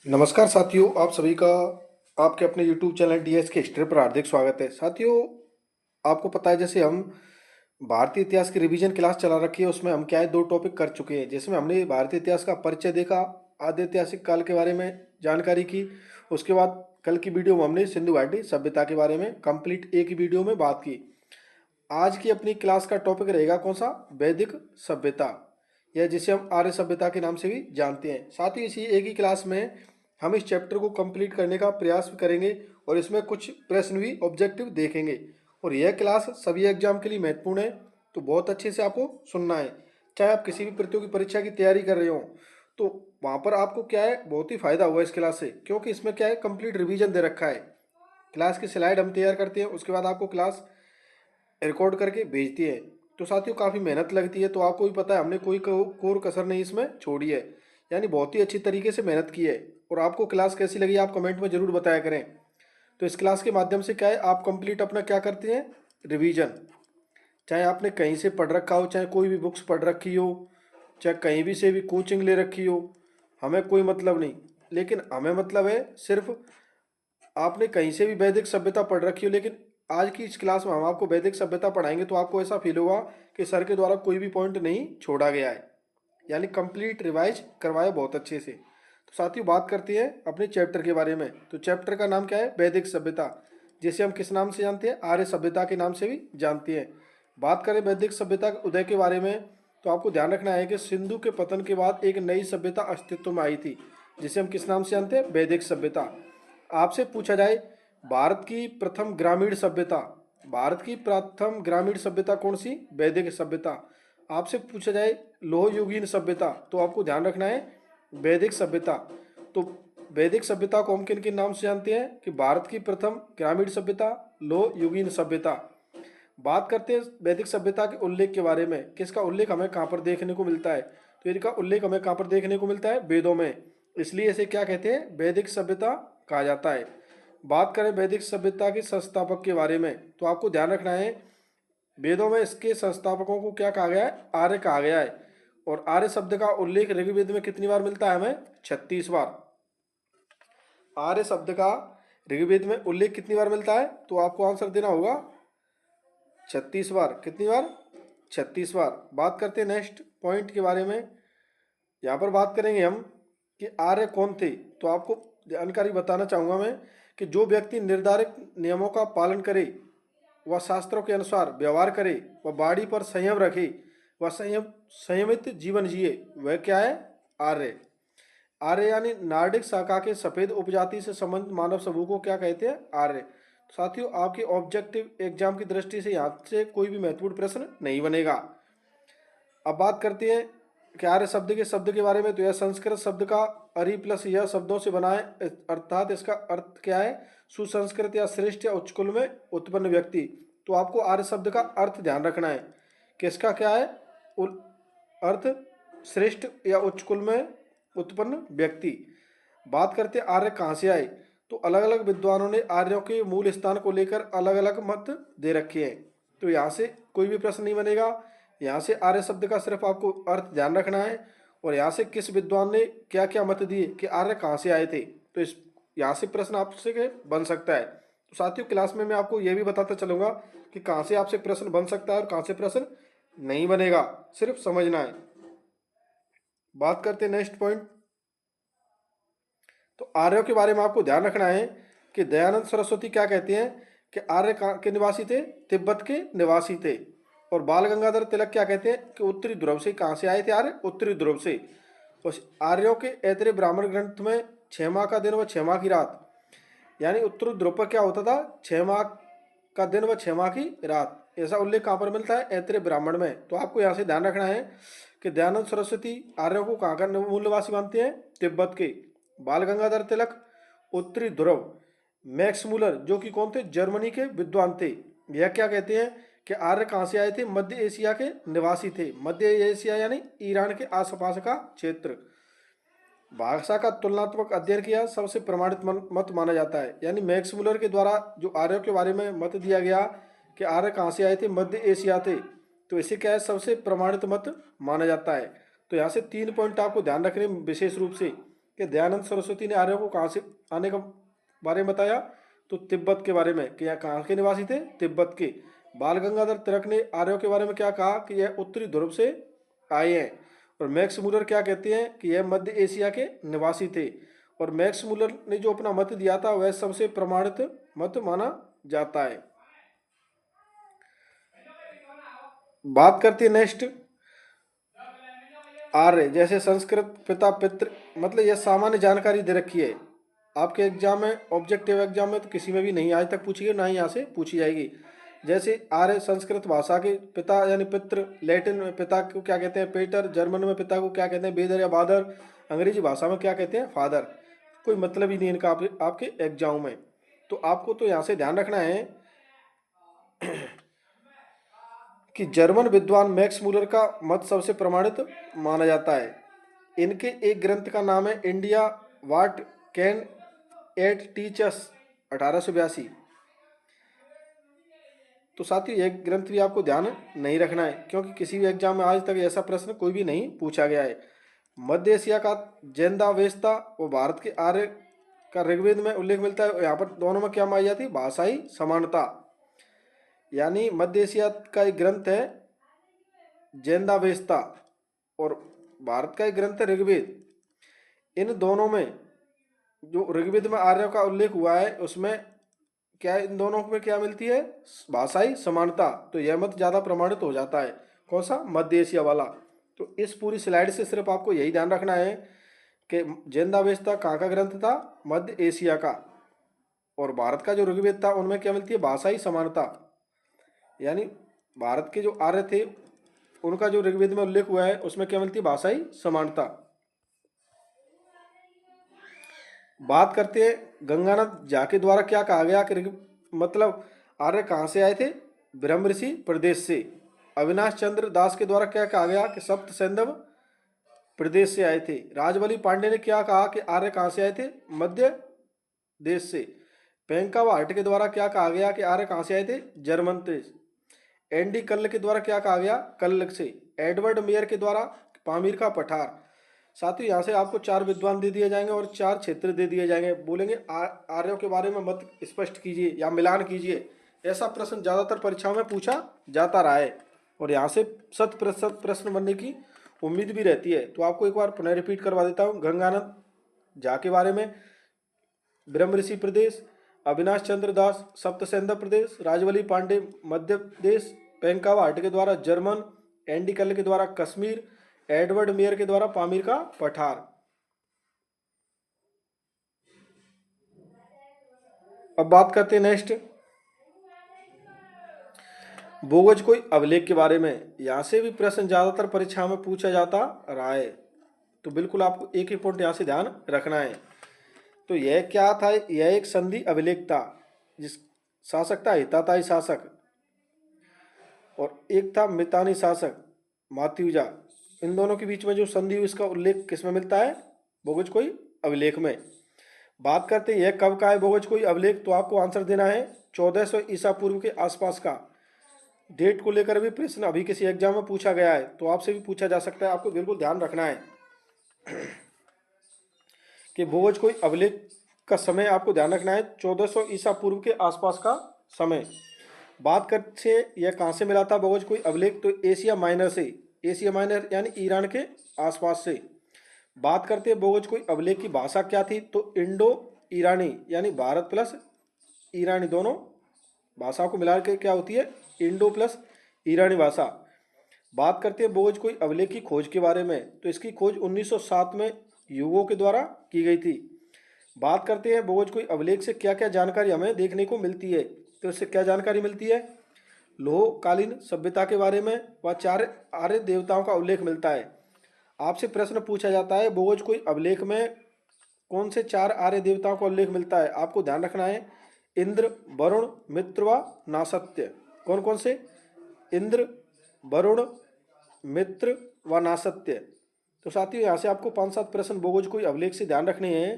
नमस्कार साथियों, आप सभी का आपके अपने YouTube चैनल डीएस के हिस्ट्री पर हार्दिक स्वागत है। साथियों, आपको पता है जैसे हम भारतीय इतिहास की रिवीजन क्लास चला रखी है, उसमें हम क्या है 2 टॉपिक कर चुके हैं, जिसमें हमने भारतीय इतिहास का परिचय देखा, आद्य ऐतिहासिक काल के बारे में जानकारी की। उसके बाद कल की वीडियो में हमने सिंधु घाटी सभ्यता के बारे में कंप्लीट एक ही वीडियो में बात की। आज की अपनी क्लास का टॉपिक रहेगा कौन सा? वैदिक सभ्यता, या जिसे हम आर्य सभ्यता के नाम से भी जानते हैं। साथ ही इसी एक ही क्लास में हम इस चैप्टर को कंप्लीट करने का प्रयास भी करेंगे और इसमें कुछ प्रश्न भी ऑब्जेक्टिव देखेंगे। और यह क्लास सभी एग्जाम के लिए महत्वपूर्ण है, तो बहुत अच्छे से आपको सुनना है। चाहे आप किसी भी प्रतियोगी परीक्षा की तैयारी कर रहे हो, तो वहाँ पर आपको क्या है बहुत ही फायदा हुआ इस क्लास से, क्योंकि इसमें क्या है कंप्लीट रिवीजन दे रखा है। क्लास की स्लाइड हम तैयार करते हैं, उसके बाद आपको क्लास रिकॉर्ड करके भेजती है। तो साथियों काफ़ी मेहनत लगती है, तो आपको भी पता है हमने कोई कोर कसर नहीं इसमें छोड़ी है, यानी बहुत ही अच्छी तरीके से मेहनत की है। और आपको क्लास कैसी लगी आप कमेंट में ज़रूर बताया करें। तो इस क्लास के माध्यम से क्या है आप कंप्लीट अपना क्या करते हैं, रिवीजन। चाहे आपने कहीं से पढ़ रखा हो, चाहे कोई भी बुक्स पढ़ रखी हो, चाहे कहीं भी से भी कोचिंग ले रखी हो, हमें कोई मतलब नहीं। लेकिन हमें मतलब है सिर्फ आपने कहीं से भी वैदिक सभ्यता पढ़ रखी हो, लेकिन आज की इस क्लास में हम आपको वैदिक सभ्यता पढ़ाएंगे तो आपको ऐसा फील होगा कि सर के द्वारा कोई भी पॉइंट नहीं छोड़ा गया है, यानी कंप्लीट रिवाइज करवाया बहुत अच्छे से। तो साथियों बात करते हैं अपने चैप्टर के बारे में। तो चैप्टर का नाम क्या है? वैदिक सभ्यता, जिसे हम किस नाम से जानते हैं? आर्य सभ्यता के नाम से भी जानते हैं। बात करें वैदिक सभ्यता के उदय के बारे में, तो आपको ध्यान रखना है कि सिंधु के पतन के बाद एक नई सभ्यता अस्तित्व में आई थी, जिसे हम किस नाम से जानते हैं? वैदिक सभ्यता। आपसे पूछा जाए भारत की प्रथम ग्रामीण सभ्यता, भारत की प्रथम ग्रामीण सभ्यता कौन सी? वैदिक सभ्यता। आपसे पूछा जाए लोह युगीन सभ्यता, तो आपको ध्यान रखना है वैदिक सभ्यता। तो वैदिक सभ्यता को हम किन किन नाम से जानते हैं कि भारत की प्रथम ग्रामीण सभ्यता, लोह युगीन सभ्यता। बात करते हैं वैदिक सभ्यता के उल्लेख के बारे में, किसका उल्लेख हमें कहाँ पर देखने को मिलता है? तो इनका उल्लेख हमें कहाँ पर देखने को मिलता है? वेदों में। इसलिए इसे क्या कहते हैं? वैदिक सभ्यता कहा जाता है। बात करें वैदिक सभ्यता के संस्थापक के बारे में, तो आपको ध्यान रखना है वेदों में इसके संस्थापकों को क्या कहा गया है? आर्य कहा गया है। और आर्य शब्द का उल्लेख ऋग्वेद में कितनी बार मिलता है हमें? 36 बार। आर्य शब्द का ऋग्वेद में उल्लेख कितनी बार मिलता है? तो आपको आंसर देना होगा 36 बार। कितनी बार? 36 बार। बात करते हैं नेक्स्ट पॉइंट के बारे में। यहाँ पर बात करेंगे हम कि आर्य कौन थे। तो आपको जानकारी बताना चाहूँगा मैं कि जो व्यक्ति निर्धारित नियमों का पालन करे, वह शास्त्रों के अनुसार व्यवहार करे, वह वाणी पर संयम रखे, वह संयमित जीवन जिए, वह क्या है? आर्य। आर्य यानी नार्डिक शाखा के सफेद उपजाति से संबंधित मानव समूह को क्या कहते हैं? आर्य। साथियों आपके ऑब्जेक्टिव एग्जाम की दृष्टि से यहाँ से कोई भी महत्वपूर्ण प्रश्न नहीं बनेगा। अब बात करते हैं कि आर्य शब्द के बारे में। तो यह संस्कृत शब्द का अरि प्लस यह शब्दों से बना है, अर्थात इसका अर्थ क्या है? सुसंस्कृत या श्रेष्ठ या उच्च कुल में उत्पन्न व्यक्ति। तो आपको आर्य शब्द का अर्थ ध्यान रखना है कि इसका क्या है अर्थ? श्रेष्ठ या उच्च कुल में उत्पन्न व्यक्ति। बात करते हैं आर्य कहाँ से आए। तो अलग अलग विद्वानों ने आर्यों के मूल स्थान को लेकर अलग अलग मत दे रखे हैं, तो यहाँ से कोई भी प्रश्न नहीं बनेगा। यहाँ से आर्य शब्द का सिर्फ आपको अर्थ ध्यान रखना है, और यहाँ से किस विद्वान ने क्या क्या मत दिए कि आर्य कहाँ से आए थे, तो इस यहाँ से प्रश्न आपसे के बन सकता है। तो साथियों क्लास में मैं आपको ये भी बताता चलूँगा कि कहाँ से आपसे प्रश्न बन सकता है और कहाँ से प्रश्न नहीं बनेगा, सिर्फ समझना है। बात करते हैं नेक्स्ट पॉइंट। तो आर्यों के बारे में आपको ध्यान रखना है कि दयानंद सरस्वती क्या कहते हैं कि आर्य कहाँ के निवासी थे? तिब्बत के निवासी थे। और बाल गंगाधर तिलक क्या कहते हैं कि उत्तरी ध्रुव से। कहाँ से आए थे आर्य? उत्तरी ध्रुव से। उस आर्यों के ऐतरेय ब्राह्मण ग्रंथ में 6 माह का दिन व 6 माह की रात, यानी उत्तरी ध्रुव पर क्या होता था? 6 माह का दिन व 6 माह की रात, ऐसा उल्लेख कहाँ पर मिलता है? ऐतरेय ब्राह्मण में। तो आपको यहाँ से ध्यान रखना है कि दयानंद सरस्वती आर्यों को कहाँ का मूल निवासी मानते हैं? तिब्बत के। बाल गंगाधर तिलक उत्तरी ध्रुव। मैक्स मूलर जो कि कौन थे? जर्मनी के विद्वान थे। यह क्या कहते हैं कि आर्य कहाँ से आए थे? मध्य एशिया के निवासी थे। मध्य एशिया यानी ईरान के आसपास का क्षेत्र। भाषा का तुलनात्मक अध्ययन किया सबसे प्रमाणित मत माना जाता है, यानी मैक्स मूलर के द्वारा जो आर्यों के बारे में मत दिया गया कि आर्य कहाँ से आए थे? मध्य एशिया थे, तो इसे क्या है? सबसे प्रमाणित मत माना जाता है। तो यहाँ से 3 पॉइंट आपको ध्यान रखने विशेष रूप से कि दयानंद सरस्वती ने आर्यों को कहाँ से आने का बारे में बताया, तो तिब्बत के बारे में, कि यह कहाँ के निवासी थे, तिब्बत के। बाल गंगाधर तिलक ने आर्यों के बारे में क्या कहा, कि यह उत्तरी ध्रुव से आए हैं। और मैक्स मूलर क्या कहते हैं, कि यह मध्य एशिया के निवासी थे। और मैक्स मूलर ने जो अपना मत दिया था वह सबसे प्रमाणित मत माना जाता है। बात करते हैं नेक्स्ट, आर्य जैसे संस्कृत पिता पितृ, मतलब यह सामान्य जानकारी दे रखी है आपके एग्जाम में, ऑब्जेक्टिव एग्जाम में तो किसी में भी नहीं आज तक पूछी है, ना ही यहाँ से पूछी जाएगी। जैसे आर्य संस्कृत भाषा के पिता यानी पितृ, लैटिन में पिता को क्या कहते हैं, पेटर, जर्मन में पिता को क्या कहते हैं, बेदर या बादर, अंग्रेजी भाषा में क्या कहते हैं, फादर। कोई मतलब ही नहीं इनका आपके एग्जाम में। तो आपको तो यहाँ से ध्यान रखना है कि जर्मन विद्वान मैक्स मूलर का मत सबसे प्रमाणित माना जाता है। इनके एक ग्रंथ का नाम है India what can at teach us, 1882। तो साथियों यह ग्रंथ भी आपको ध्यान नहीं रखना है, क्योंकि किसी भी एग्जाम में आज तक ऐसा प्रश्न कोई भी नहीं पूछा गया है। मध्य एशिया का जैनदावेस्ता और भारत के आर्य का ऋग्वेद में उल्लेख मिलता है। यहाँ पर दोनों में क्या मानी जाती है, भाषाई समानता। यानी मध्य एशिया का एक ग्रंथ है जैनदावेस्ता और भारत का एक ग्रंथ है ऋग्वेद। इन दोनों में जो ऋग्वेद में आर्यों का उल्लेख हुआ है उसमें क्या, इन दोनों में क्या मिलती है, भाषाई समानता। तो यह मत ज़्यादा प्रमाणित हो जाता है, कौन सा, मध्य एशिया वाला। तो इस पूरी स्लाइड से सिर्फ आपको यही ध्यान रखना है कि जैनदावेस्ता कहाँ का ग्रंथ था, मध्य एशिया का। और भारत का जो ऋग्वेद था उनमें क्या मिलती है, भाषाई समानता। यानी भारत के जो आर्य थे उनका जो ऋग्वेद में उल्लेख हुआ है उसमें क्या मिलती है, भाषाई समानता। बात करते हैं गंगानाथ झा के द्वारा क्या कहा गया कि मतलब आर्य कहाँ से आए थे, ब्रह्म ऋषि प्रदेश से। अविनाश चंद्र दास के द्वारा क्या कहा गया कि सप्त सैंधव प्रदेश से आए थे। राजवली पांडे ने क्या कहा कि आर्य कहाँ से आए थे, मध्य देश से। पेंकावा हट के द्वारा क्या कहा गया कि आर्य कहाँ से आए थे, जर्मन देश। एनडी कल्ल के द्वारा क्या कहा गया, कल्ल से। एडवर्ड मेयर के द्वारा पामीर का पठार। साथियों यहाँ से आपको 4 विद्वान दे दिए जाएंगे और 4 क्षेत्र दे दिए जाएंगे। बोलेंगे आर्यों के बारे में मत स्पष्ट कीजिए या मिलान कीजिए। ऐसा प्रश्न ज़्यादातर परीक्षाओं में पूछा जाता रहा है और यहाँ से 100% प्रश्न बनने की उम्मीद भी रहती है। तो आपको एक बार पुनः रिपीट करवा देता हूँ। गंगानंद झा के बारे में, ब्रह्म ऋषि प्रदेश, अविनाश चंद्र दास सप्त सैंधव प्रदेश, राजवली पांडे मध्य देश, पेंकावा हट के द्वारा जर्मन, एनडी कल्ल के द्वारा कश्मीर, एडवर्ड मेयर के द्वारा पामीर का पठार। अब बात करते हैं नेक्स्ट, बोगज कोई अभिलेख के बारे में। यहां से भी प्रश्न ज्यादातर परीक्षा में पूछा जाता रहा है, तो बिल्कुल आपको एक एक पॉइंट यहां से ध्यान रखना है। तो यह क्या था, यह एक संधि अभिलेख था। जिस शासक था हिताताई शासक और एक था मितानी शासक मात्युजा। इन दोनों के बीच में जो संधि हुई इसका उल्लेख किसमें मिलता है, बोगज कोई अभिलेख में। बात करते हैं यह कब का है बोगज कोई अभिलेख, तो आपको आंसर देना है 1400 ईसा पूर्व के आसपास का। डेट को लेकर भी प्रश्न अभी किसी एग्जाम में पूछा गया है, तो आपसे भी पूछा जा सकता है। आपको बिल्कुल ध्यान रखना है कि बोगज कोई अभिलेख का समय आपको ध्यान रखना है 1400 ईसा पूर्व के आसपास का समय। बात करते यह कहाँ से मिला था बोगज कोई अभिलेख, तो एशिया माइनर से। एशिया माइनर यानी ईरान के आसपास से। बात करते हैं बोगज कोई अभिलेख की भाषा क्या थी, तो इंडो ईरानी यानी भारत प्लस ईरानी दोनों भाषाओं को मिला के क्या होती है, इंडो प्लस ईरानी भाषा। बात करते हैं बोगज कोई अभिलेख की खोज के बारे में, तो इसकी खोज 1907 में युगों के द्वारा की गई थी। बात करते हैं बोगज कोई अभिलेख से क्या क्या जानकारी हमें देखने को मिलती है, तो इससे क्या जानकारी मिलती है, लोहकालीन सभ्यता के बारे में व 4 आर्य देवताओं का उल्लेख मिलता है। आपसे प्रश्न पूछा जाता है बोगज कोई अभिलेख में कौन से 4 आर्य देवताओं का उल्लेख मिलता है, आपको ध्यान रखना है इंद्र, वरुण, मित्र व नासत्य। कौन कौन से, इंद्र, वरुण, मित्र व नासत्य। तो साथियों यहाँ से आपको 5-7 प्रश्न बोगज कोई अभिलेख से ध्यान रखने हैं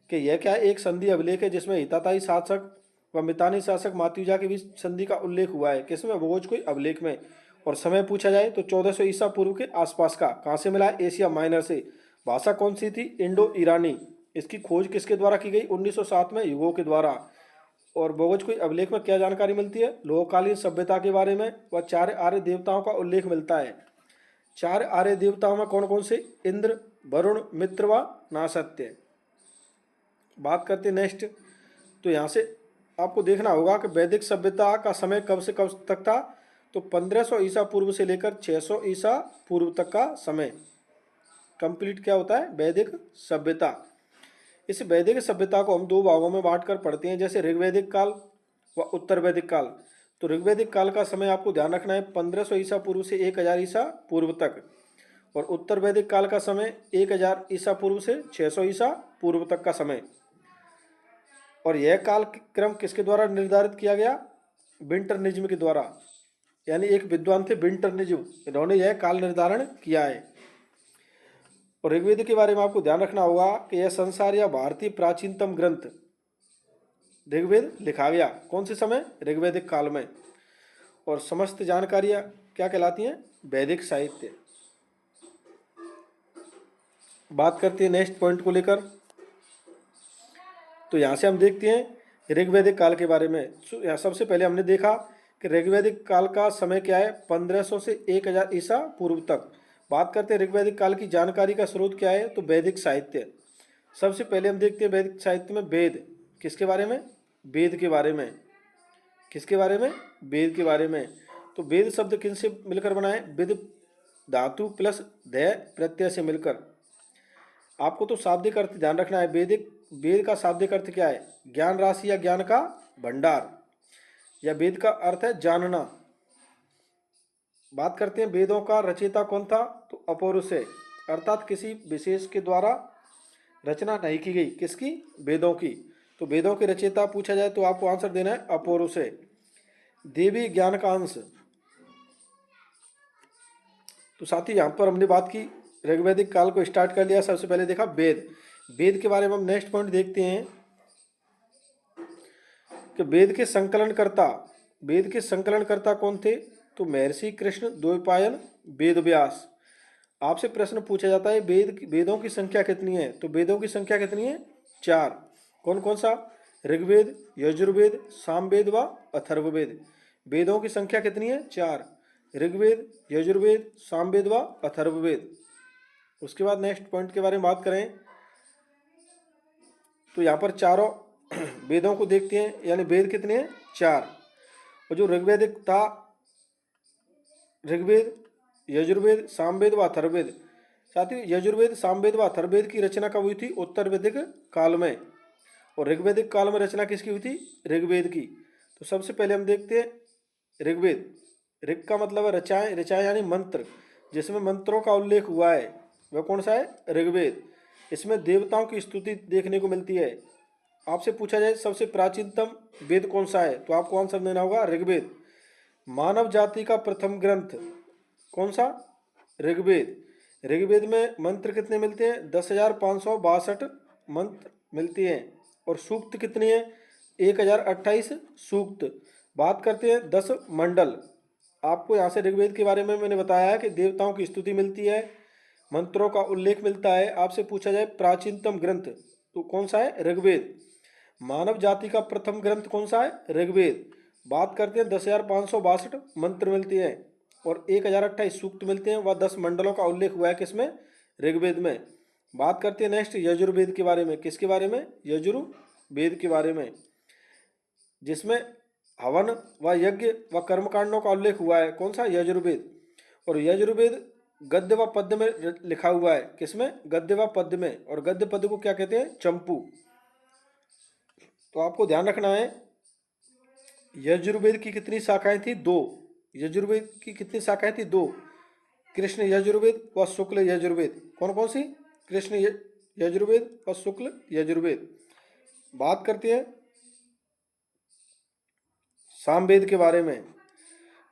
कि यह क्या एक संधि अभिलेख है जिसमें हिताताई शासक व मितानी शासक मात्युजा के बीच संधि का उल्लेख हुआ है। किसमें, बोगज कोई अभिलेख में। और समय पूछा जाए तो 1400 ईसा पूर्व के आसपास का। कहाँ से मिला है, एशिया माइनर से। भाषा कौन सी थी? इंडो ईरानी। इसकी खोज किसके द्वारा की गई? 1907 में युगो के द्वारा। और बोगज कोई अभिलेख में क्या जानकारी मिलती है? लोहकालीन सभ्यता के बारे में व 4 आर्य देवताओं का उल्लेख मिलता है। 4 आर्य देवताओं में कौन कौन से? इंद्र, वरुण, मित्र व नासत्य। बात करते हैं नेक्स्ट। तो यहाँ से आपको देखना होगा कि वैदिक सभ्यता का समय कब से कब तक था? तो 1500 ईसा पूर्व से लेकर 600 ईसा पूर्व तक का समय कंप्लीट क्या होता है? वैदिक सभ्यता। इस वैदिक सभ्यता को हम दो भागों में बांटकर पढ़ते हैं, जैसे ऋग्वैदिक काल व उत्तर वैदिक काल। तो ऋग्वैदिक काल का समय आपको ध्यान रखना है 1500 ईसा पूर्व से 1000 ईसा पूर्व तक, और उत्तर वैदिक काल का समय 1000 ईसा पूर्व से 600 ईसा पूर्व तक का समय। और यह काल क्रम किसके द्वारा निर्धारित किया गया? विंटरनिज्म के द्वारा, यानी एक विद्वान थे विंटरनिज्म, इन्होंने यह काल निर्धारण किया है। और ऋग्वेद के बारे में आपको ध्यान रखना होगा कि यह संसार या भारतीय प्राचीनतम ग्रंथ ऋग्वेद लिखा गया कौन से समय? ऋग्वैदिक काल में। और समस्त जानकारियां क्या कहलाती हैं? वैदिक साहित्य। बात करते हैं नेक्स्ट पॉइंट को लेकर। तो यहाँ से हम देखते हैं ऋग्वैदिक काल के बारे में। यहाँ सबसे पहले हमने देखा कि ऋग्वैदिक काल का समय क्या है? 1500 से 1000 ईसा पूर्व तक। बात करते हैं ऋग्वैदिक काल की जानकारी का स्रोत क्या है? तो वैदिक साहित्य। सबसे पहले हम देखते हैं वैदिक साहित्य में वेद। किसके बारे में? वेद के बारे में। किसके बारे में? वेद के बारे में। तो वेद शब्द किन से मिलकर बना है? विद धातु प्लस ध्य प्रत्यय से मिलकर। आपको तो शाब्दिक अर्थ ध्यान रखना है। वेद का शाब्दिक अर्थ क्या है? ज्ञान राशि या ज्ञान का भंडार, या वेद का अर्थ है जानना। बात करते हैं वेदों का रचयिता कौन था? तो अपौरुष है, अर्थात किसी विशेष के द्वारा रचना नहीं की गई। किसकी? वेदों की। तो वेदों के रचयिता पूछा जाए तो आपको आंसर देना है अपौरुष है। देवी ज्ञान का अंश। तो साथी यहाँ पर हमने बात की, ऋग्वैदिक काल को स्टार्ट कर लिया। सबसे पहले देखा वेद। वेद के बारे में हम नेक्स्ट पॉइंट देखते हैं कि वेद के संकलनकर्ता कौन थे? तो महर्षि कृष्ण द्वैपायन वेद व्यास। आपसे प्रश्न पूछा जाता है वेदों की संख्या कितनी है? तो वेदों की संख्या कितनी है? 4। कौन कौन सा? ऋग्वेद, यजुर्वेद, सामवेद व अथर्ववेद। वेदों की संख्या कितनी है? 4। ऋग्वेद, यजुर्वेद, सामवेद व अथर्ववेद। उसके बाद नेक्स्ट पॉइंट के बारे में बात करें तो यहाँ पर चारों वेदों को देखते हैं, यानी वेद कितने हैं? 4। और जो ऋग्वैदिक था, ऋग्वेद, यजुर्वेद, सामवेद व अथर्ववेद। साथ ही यजुर्वेद, सामवेद व अथर्ववेद की रचना कब हुई थी? उत्तर वैदिक काल में। और ऋग्वैदिक काल में रचना किसकी हुई थी? ऋग्वेद की। तो सबसे पहले हम देखते हैं ऋग्वेद। ऋग का मतलब है रचाएं, रचाएं यानी मंत्र, जिसमें मंत्रों का उल्लेख हुआ है वह कौन सा है? ऋग्वेद। इसमें देवताओं की स्तुति देखने को मिलती है। आपसे पूछा जाए सबसे प्राचीनतम वेद कौन सा है? तो आपको आंसर देना होगा ऋग्वेद। मानव जाति का प्रथम ग्रंथ कौन सा? ऋग्वेद। ऋग्वेद में मंत्र कितने मिलते हैं? 10,562 मंत्र मिलती हैं। और सूक्त कितने हैं? 1028 सूक्त। बात करते हैं 10 मंडल। आपको यहाँ से ऋग्वेद के बारे में मैंने बताया है कि देवताओं की स्तुति मिलती है, मंत्रों का उल्लेख मिलता है। आपसे पूछा जाए प्राचीनतम ग्रंथ तो कौन सा है? ऋग्वेद। मानव जाति का प्रथम ग्रंथ कौन सा है? ऋग्वेद। बात करते हैं 10,562 मंत्र मिलती हैं और 1028 सूक्त मिलते हैं, व 10 मंडलों का उल्लेख हुआ है किसमें? ऋग्वेद में। बात करते हैं नेक्स्ट यजुर्वेद के बारे में। किसके बारे में? यजुर्वेद के बारे में, जिसमें हवन व यज्ञ व कर्मकांडों का उल्लेख हुआ है। कौन सा? यजुर्वेद। और यजुर्वेद गद्य व पद्य में लिखा हुआ है। किसमें? गद्य व पद्य में। और गद्य पद्य को क्या कहते हैं? चंपू। तो आपको ध्यान रखना है यजुर्वेद की कितनी शाखाएं थी? 2। यजुर्वेद की कितनी शाखाएं थी? 2। कृष्ण यजुर्वेद व शुक्ल यजुर्वेद। कौन कौन सी? कृष्ण यजुर्वेद व शुक्ल यजुर्वेद। बात करते हैं सामवेद के बारे में।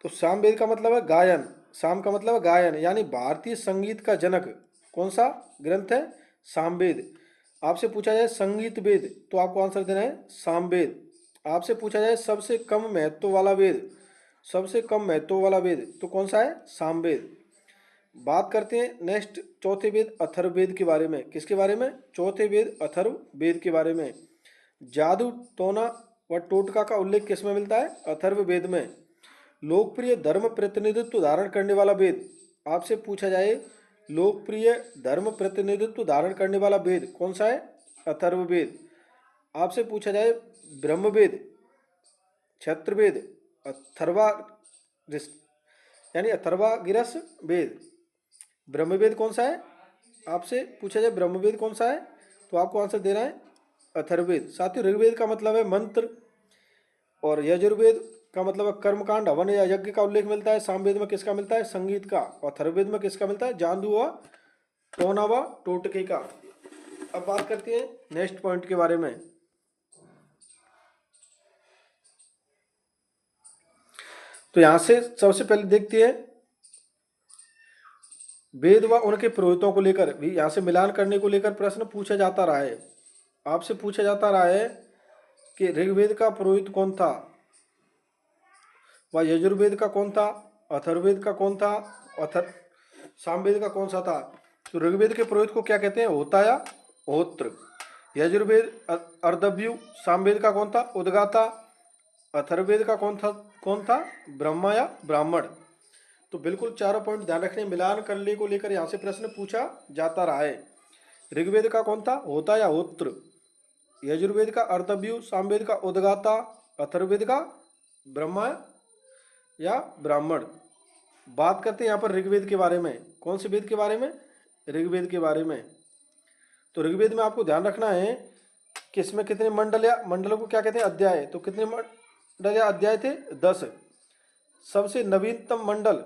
तो सामवेद का मतलब है गायन। साम का मतलब है गायन, यानी भारतीय संगीत का जनक कौन सा ग्रंथ है? सामवेद। आपसे पूछा जाए संगीत वेद तो आपको आंसर देना है सामवेद। आपसे पूछा जाए सबसे कम महत्व वाला वेद, सबसे कम महत्व वाला वेद तो कौन सा है? सामवेद। बात करते हैं नेक्स्ट चौथे वेद अथर्ववेद के बारे में। किसके बारे में? चौथे वेद अथर्ववेद के बारे में। जादू टोना व टोटका का उल्लेख किसमें मिलता है? अथर्ववेद में। लोकप्रिय धर्म प्रतिनिधित्व धारण करने वाला वेद, आपसे पूछा जाए लोकप्रिय धर्म प्रतिनिधित्व धारण करने वाला वेद कौन सा है? अथर्ववेद। आपसे पूछा जाए ब्रह्मवेद, क्षत्रवेद, अथर्वा यानी अथर्वागिरस वेद, ब्रह्मवेद कौन सा है? आपसे पूछा जाए ब्रह्मवेद कौन सा है तो आपको आंसर देना है अथर्ववेद। साथ ही ऋग्वेद का मतलब है मंत्र, और यजुर्वेद का मतलब है कर्मकांड, हवन या यज्ञ का उल्लेख मिलता है। सामवेद में किसका मिलता है? संगीत का। और अथर्ववेद में किसका मिलता है? जादू व टोना व टोटके का। अब बात करते हैं नेक्स्ट पॉइंट के बारे में। तो यहां से सबसे पहले देखते हैं वेद व उनके पुरोहितों को लेकर भी यहां से मिलान करने को लेकर प्रश्न पूछा जाता रहा है। आपसे पूछा जाता रहा है कि ऋग्वेद का पुरोहित कौन था, व यजुर्वेद का कौन था, अथर्ववेद का कौन था, सामवेद का कौन सा था। तो ऋग्वेद के पुरोहित को क्या कहते हैं? होता या होत्र। यजुर्वेद अर्धव्यु। सामवेद का कौन था? उद्गाता। अथर्ववेद का कौन था? ब्रह्मा या ब्राह्मण। तो बिल्कुल चारों पॉइंट ध्यान रखने। मिलान करने को लेकर यहाँ से प्रश्न पूछा जाता रहा है। ऋग्वेद का कौन था? होता या होत्र। यजुर्वेद का अर्धव्यु। सामवेद का उद्गाता। अथर्ववेद का ब्रह्मा या ब्राह्मण। बात करते हैं यहाँ पर ऋग्वेद के बारे में। कौन से वेद के बारे में? ऋग्वेद के बारे में। तो ऋग्वेद में आपको ध्यान रखना है कि इसमें कितने मंडल या मंडलों को क्या कहते हैं? अध्याय। तो कितने मंडल या अध्याय थे? 10। सबसे नवीनतम मंडल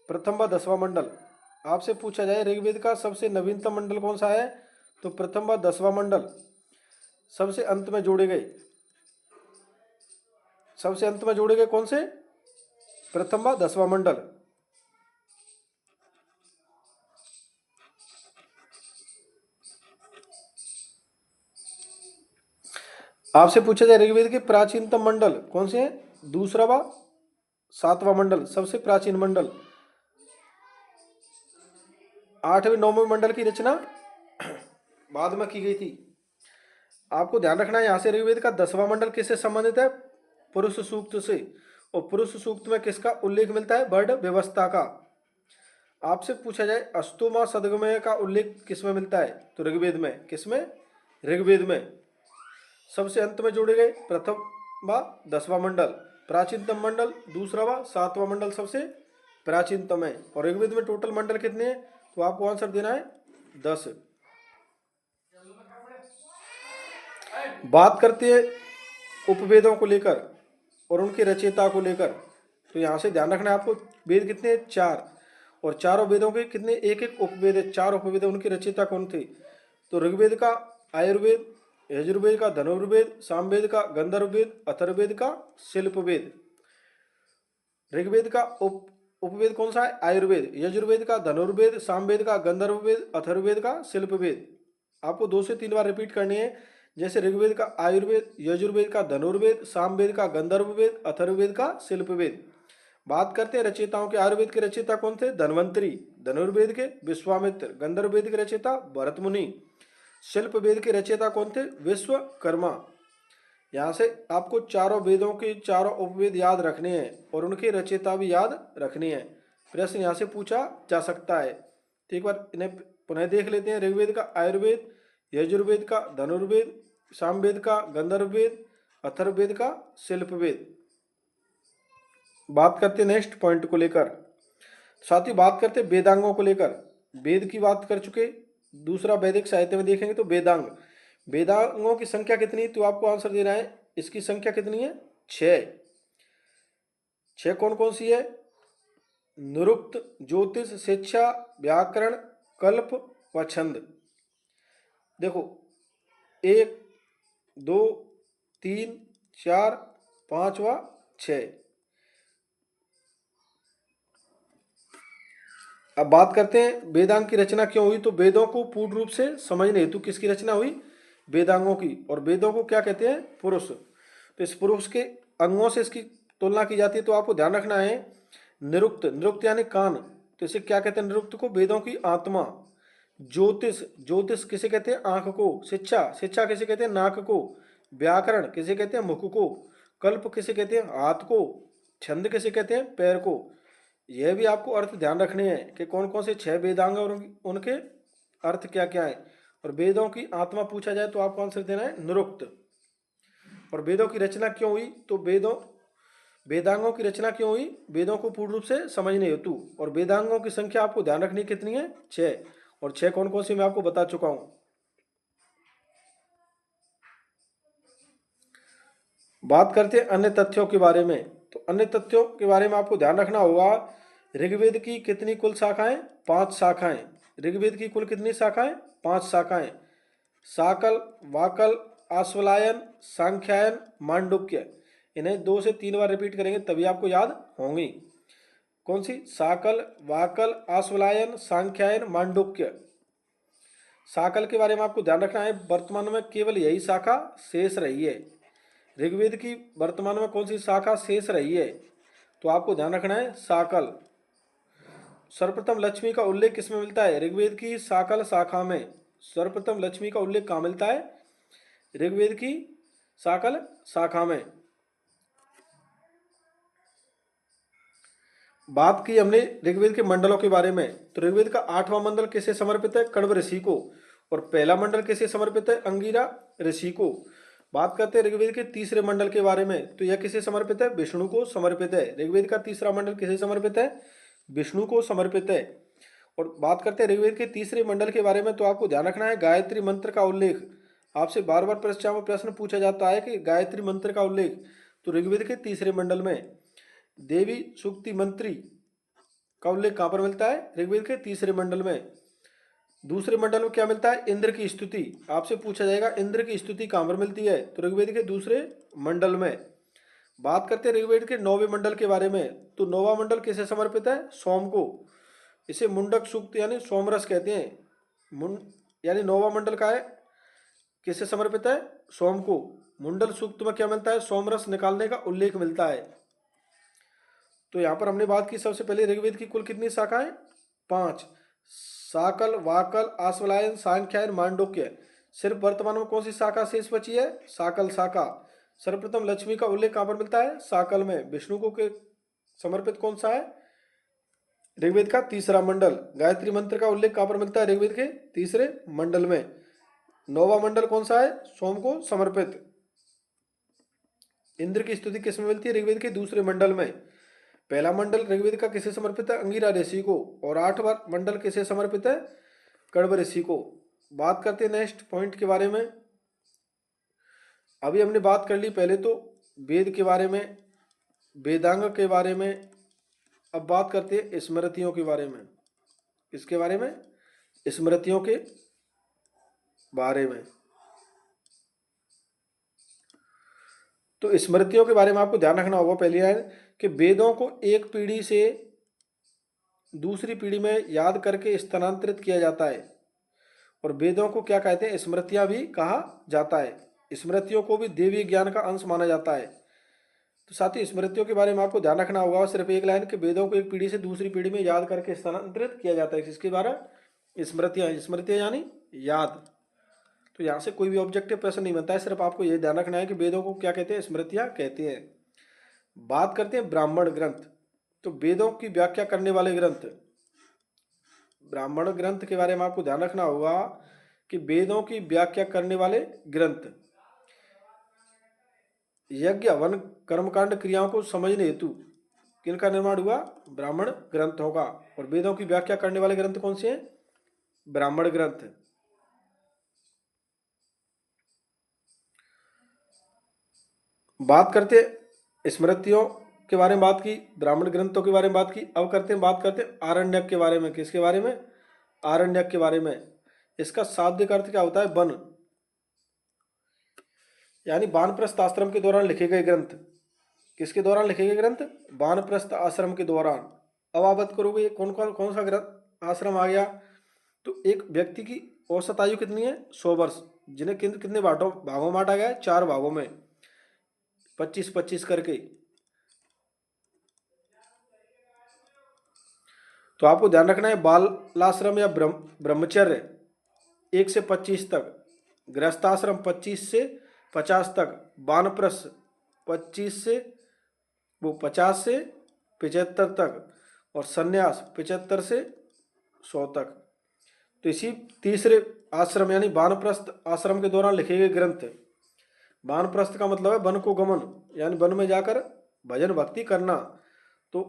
प्रथम व 10वां मंडल। आपसे पूछा जाए ऋग्वेद का सबसे नवीनतम मंडल कौन सा है तो प्रथम व 10वां मंडल सबसे अंत में जोड़े गए। सबसे अंत में जोड़े गए कौन से? प्रथम व 10वां मंडल। आपसे पूछा जाए ऋग्वेद के प्राचीनतम मंडल कौन से हैं? दूसरा व 7वां मंडल सबसे प्राचीन मंडल। 8वें 9वें मंडल की रचना बाद में की गई थी। आपको ध्यान रखना है यहाँ से ऋग्वेद का 10वां मंडल किससे संबंधित है? पुरुष सूक्त से। और पुरुष सूक्त में किसका उल्लेख मिलता है? वर्ण व्यवस्था का। आपसे पूछा जाए अस्तोमा सदगमय का उल्लेख किसमें मिलता है तो ऋग्वेद में। किसमें? ऋग्वेद में। सबसे अंत में जोड़े गए प्रथम व 10वां मंडल प्राचीनतम मंडल, दूसरा व 7वां मंडल सबसे प्राचीनतम है। और ऋग्वेद में टोटल मंडल कितने हैं तो आपको आंसर देना है 10। बात करते हैं उपवेदों को लेकर और उनके रचयिता को लेकर। तो यहाँ से ध्यान रखना है आपको वेद कितने हैं? 4। और चारों वेदों के कितने? एक एक उपवेद है। 4 उपवेद। उनके रचयिता कौन थे तो ऋग्वेद का आयुर्वेद, यजुर्वेद का धनुर्वेद, सामवेद का गंधर्ववेद, अथर्ववेद का शिल्पवेद। ऋग्वेद का उपवेद कौन सा है? आयुर्वेद। यजुर्वेद का धनुर्वेद, सामवेद का गंधर्ववेद, अथर्ववेद का शिल्पवेद। आपको 2 से 3 बार रिपीट करनी है। जैसे ऋग्वेद का आयुर्वेद, यजुर्वेद का धनुर्वेद, सामवेद का गंधर्ववेद, अथर्ववेद का शिल्पवेद। बात करते हैं रचयिताओं के। आयुर्वेद के रचयिता कौन थे? धन्वंतरी। धनुर्वेद के विश्वामित्र। गंधर्ववेद के रचयिता भरत मुनि। शिल्पवेद के रचयिता कौन थे? विश्वकर्मा। यहाँ से आपको चारों वेदों के चारों उपवेद याद रखने हैं और उनके रचयिता भी याद रखने हैं। प्रश्न यहाँ से पूछा जा सकता है। तो एक बार इन्हें पुनः देख लेते हैं। ऋग्वेद का आयुर्वेद, यजुर्वेद का धनुर्वेद, सामवेद का गंधर्ववेद, अथर्ववेद का शिल्पवेद। बात करते हैं नेक्स्ट पॉइंट को लेकर। साथ ही बात करते हैं वेदांगों को लेकर। वेद की बात कर चुके। दूसरा वैदिक साहित्य में देखेंगे तो वेदांग। वेदांगों की संख्या कितनी तो आपको आंसर देना है। इसकी संख्या कितनी है? 6। 6 कौन कौन सी है? निरुक्त, ज्योतिष, शिक्षा, व्याकरण, कल्प व छंद। देखो 1, 2, 3, 4, 5 व 6। अब बात करते हैं वेदांग की रचना क्यों हुई। तो वेदों को पूर्ण रूप से समझने हेतु किसकी रचना हुई? वेदांगों की। और वेदों को क्या कहते हैं? पुरुष। तो इस पुरुष के अंगों से इसकी तुलना की जाती है। तो आपको ध्यान रखना है निरुक्त। निरुक्त यानी कान। तो इसे क्या कहते हैं निरुक्त को? वेदों की आत्मा। ज्योतिष, ज्योतिष किसे कहते हैं? आंख को। शिक्षा, शिक्षा किसे कहते हैं? नाक को। व्याकरण किसे कहते हैं? मुख को। कल्प किसे कहते हैं? हाथ को। छंद किसे कहते हैं? पैर को। यह भी आपको अर्थ ध्यान रखने हैं कि कौन कौन से 6 वेदांग और उनके अर्थ क्या क्या है। और वेदों की आत्मा पूछा जाए तो आपको आंसर देना है निरुक्त। और वेदों की रचना क्यों हुई? तो वेदांगों की रचना क्यों हुई? वेदों को पूर्ण रूप से समझने हेतु। और वेदांगों की संख्या आपको ध्यान रखनी कितनी है? 6। और 6 कौन कौन सी मैं आपको बता चुका हूं। बात करते हैं अन्य तथ्यों के बारे में। तो अन्य तथ्यों के बारे में आपको ध्यान रखना होगा। ऋग्वेद की कितनी कुल शाखाएं? 5 शाखाएं। ऋग्वेद की कुल कितनी शाखाएं? 5 शाखाएं। साकल, वाकल, आश्वलायन, सांख्यायन, मांडुक्य। इन्हें 2 से 3 बार रिपीट करेंगे तभी आपको याद होंगी। कौन सी? साकल, वाकल, आश्वलायन, सांख्यायन, मांडुक्य। साकल के बारे में आपको ध्यान रखना है, वर्तमान में केवल यही शाखा शेष रही है। ऋग्वेद की वर्तमान में कौन सी शाखा शेष रही है? तो आपको ध्यान रखना है साकल। सर्वप्रथम लक्ष्मी का उल्लेख किसमें मिलता है? ऋग्वेद की साकल शाखा में। सर्वप्रथम लक्ष्मी का उल्लेख कहाँ मिलता है? ऋग्वेद की साकल शाखा में। बात की हमने ऋग्वेद के मंडलों के बारे में। तो ऋग्वेद का 8वां मंडल किसे समर्पित है? कण्व ऋषि को। और पहला मंडल किसे समर्पित है? अंगिरा ऋषि को। बात करते हैं ऋग्वेद के तीसरे मंडल के बारे में। तो यह किसे समर्पित है? विष्णु को समर्पित है। ऋग्वेद का तीसरा मंडल किसे समर्पित है? विष्णु को समर्पित है। और बात करते हैं ऋग्वेद के तीसरे मंडल के बारे में। तो आपको ध्यान रखना है गायत्री मंत्र का उल्लेख। आपसे बार बार परीक्षा में प्रश्न पूछा जाता है कि गायत्री मंत्र का उल्लेख। तो ऋग्वेद के तीसरे मंडल में देवी सूक्ति मंत्री का उल्लेख कहां पर मिलता है? ऋग्वेद के तीसरे मंडल में। दूसरे मंडल में क्या मिलता है? इंद्र की स्तुति। आपसे पूछा जाएगा इंद्र की स्तुति कहां पर मिलती है? तो ऋग्वेद के दूसरे मंडल में। बात करते हैं ऋग्वेद के 9वें मंडल के बारे में। तो 9वां मंडल किसे समर्पित है? सोम को। इसे मुंडक सूक्त यानी सोमरस कहते हैं। यानी 9वां मंडल का है किसे समर्पित है? सोम को। मुंडल सूक्त में क्या मिलता है? सोमरस निकालने का उल्लेख मिलता है। तो यहां पर हमने बात की सबसे पहले ऋग्वेद की कुल कितनी शाखाएं? 5। साकल, वाकल, आश्वलायन, सांख्यायन, मांडुक्य। सिर्फ वर्तमान में कौन सी शाखा शेष बची है? साकल शाखा। सर्वप्रथम लक्ष्मी का उल्लेख कहां पर मिलता है? साकल में। विष्णु को के समर्पित कौन सा है? ऋग्वेद का तीसरा मंडल। गायत्री मंत्र का उल्लेख कहां पर मिलता है? ऋग्वेद के तीसरे मंडल में। 9वां मंडल कौन सा है? सोम को समर्पित। इंद्र की स्तुति किसमें मिलती है? ऋग्वेद के दूसरे मंडल में। पहला मंडल ऋग्वेद का किसे समर्पित है? अंगिरा ऋषि को। और 8वां मंडल किसे समर्पित है? कण्व ऋषि को। बात करते हैं नेक्स्ट पॉइंट के बारे में। अभी हमने बात कर ली पहले तो वेद के बारे में, वेदांग के बारे में। अब बात करते हैं स्मृतियों के बारे में। इसके बारे में, स्मृतियों के बारे में। तो स्मृतियों के बारे में आपको ध्यान रखना होगा पहली लाइन कि वेदों को एक पीढ़ी से दूसरी पीढ़ी में याद करके स्थानांतरित किया जाता है। और वेदों को क्या कहते हैं? स्मृतियां भी कहा जाता है। स्मृतियों को भी देवी ज्ञान का अंश माना जाता है। तो साथ ही स्मृतियों के बारे में आपको ध्यान रखना होगा सिर्फ एक लाइन कि वेदों को एक पीढ़ी से दूसरी पीढ़ी में याद करके स्थानांतरित किया जाता है। इसके द्वारा स्मृतियां, स्मृतियां यानी याद। तो यहाँ से कोई भी ऑब्जेक्टिव प्रश्न नहीं बनता है, सिर्फ आपको यह ध्यान रखना है कि वेदों को क्या कहते हैं? स्मृतियां कहते हैं। बात करते हैं ब्राह्मण ग्रंथ। तो वेदों की व्याख्या करने वाले ग्रंथ, ब्राह्मण ग्रंथ के बारे में आपको ध्यान रखना होगा कि वेदों की व्याख्या करने वाले ग्रंथ यज्ञ, हवन, कर्मकांड, क्रियाओं को समझने हेतु किनका निर्माण हुआ? ब्राह्मण ग्रंथों का। और वेदों की व्याख्या करने वाले ग्रंथ कौन से हैं? ब्राह्मण ग्रंथ। बात करते स्मृतियों के बारे में बात की, ब्राह्मण ग्रंथों के बारे में बात की। अब बात करते हैं आरण्यक के बारे में। किसके बारे में? आरण्यक के बारे में। इसका शाब्दिक अर्थ क्या होता है? वन, यानी वानप्रस्थ आश्रम के दौरान लिखे गए ग्रंथ। किसके दौरान लिखे गए ग्रंथ? वानप्रस्थ आश्रम के दौरान। अब आप बात करोगे कौन कौन कौन सा ग्रंथ आश्रम आ गया? तो एक व्यक्ति की औसत आयु कितनी है? 100 वर्ष। जिन्हें कितने भागों में बांटा गया है? 4 भागों में, 25-25 करके। तो आपको ध्यान रखना है बालाश्रम या ब्रह्मचर्य 1 से 25 तक, गृहस्थाश्रम 25 से 50 तक, वानप्रस्थ 50 से 75 तक, और संन्यास 75 से 100 तक। तो इसी तीसरे आश्रम यानी वानप्रस्थ आश्रम के दौरान लिखे गए ग्रंथ। वानप्रस्थ का मतलब है वन को गमन, यानी वन में जाकर भजन भक्ति करना। तो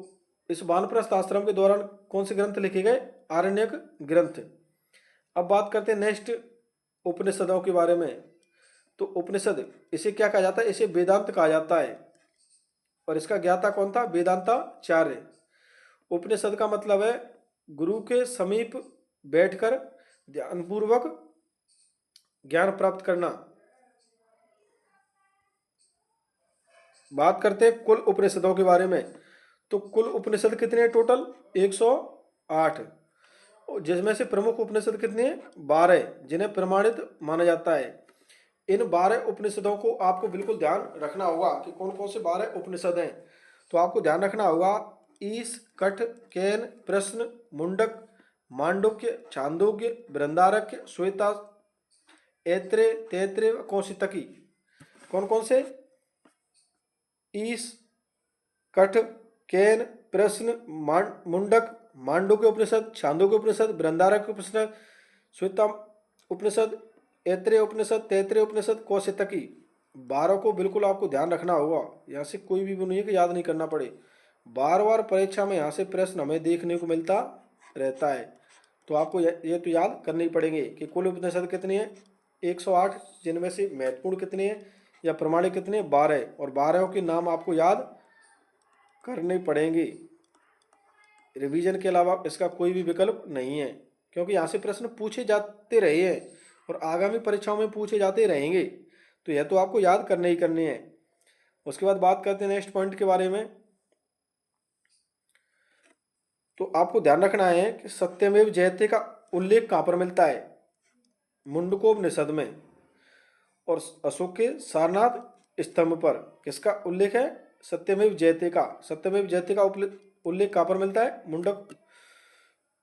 इस वानप्रस्थ आश्रम के दौरान कौन से ग्रंथ लिखे गए? आरण्यक ग्रंथ। अब बात करते हैं नेक्स्ट उपनिषदों के बारे में। तो उपनिषद इसे क्या कहा जाता है? इसे वेदांत कहा जाता है, और इसका ज्ञाता कौन था? वेदांताचार्य। उपनिषद का मतलब है गुरु के समीप बैठकर ध्यानपूर्वक ज्ञान प्राप्त करना। बात करते हैं कुल उपनिषदों के बारे में। तो कुल उपनिषद कितने हैं टोटल? 108, जिसमें से प्रमुख उपनिषद कितने हैं? 12, जिन्हें प्रमाणित माना जाता है। इन 12 उपनिषदों को आपको बिल्कुल ध्यान रखना होगा कि कौन कौन से 12 उपनिषद हैं। तो आपको ध्यान रखना होगा ईश, कठ, केन, प्रश्न, मुंडक, मांडुक्य, छांदोग्य, बृहदारण्यक, श्वेता, ऐत्रेय, तैत्रेय, कौशितकी। कौन कौन से? ईश, कठ, केन, प्रश्न, मुंडक, मांडुक्य उपनिषद, छांदोग्य उपनिषद, बृहदारण्यक उपनिषद, श्वेता उपनिषद, ऐत्रेय उपनिषद, तैत्रेय उपनिषद, कौशितकी। 12 को बिल्कुल आपको ध्यान रखना होगा। यहाँ से कोई भी नहीं है कि याद नहीं करना पड़े। बार बार परीक्षा में यहाँ से प्रश्न हमें देखने को मिलता रहता है। तो आपको ये तो याद करने ही पड़ेंगे कि कुल उपनिषद कितने हैं? 108, जिनमें से महत्वपूर्ण कितने हैं या प्रमाणिक कितने हैं? 12, और 12 के नाम आपको याद करने पड़ेंगे। रिवीजन के अलावा इसका कोई भी विकल्प नहीं है, क्योंकि यहाँ से प्रश्न पूछे जाते रहे हैं और आगामी परीक्षाओं में पूछे जाते रहेंगे। तो यह तो आपको याद करने ही करने हैं। उसके बाद बात करते हैं नेक्स्ट पॉइंट के बारे में। तो आपको ध्यान रखना है कि सत्यमेव जयते का उल्लेख कहाँ पर मिलता है? मुंडकोपनिषद में। और अशोक के सारनाथ स्तंभ पर किसका उल्लेख है? सत्यमेव जयते का। सत्यमेव जयते का उल्लेख कहाँ पर मिलता है?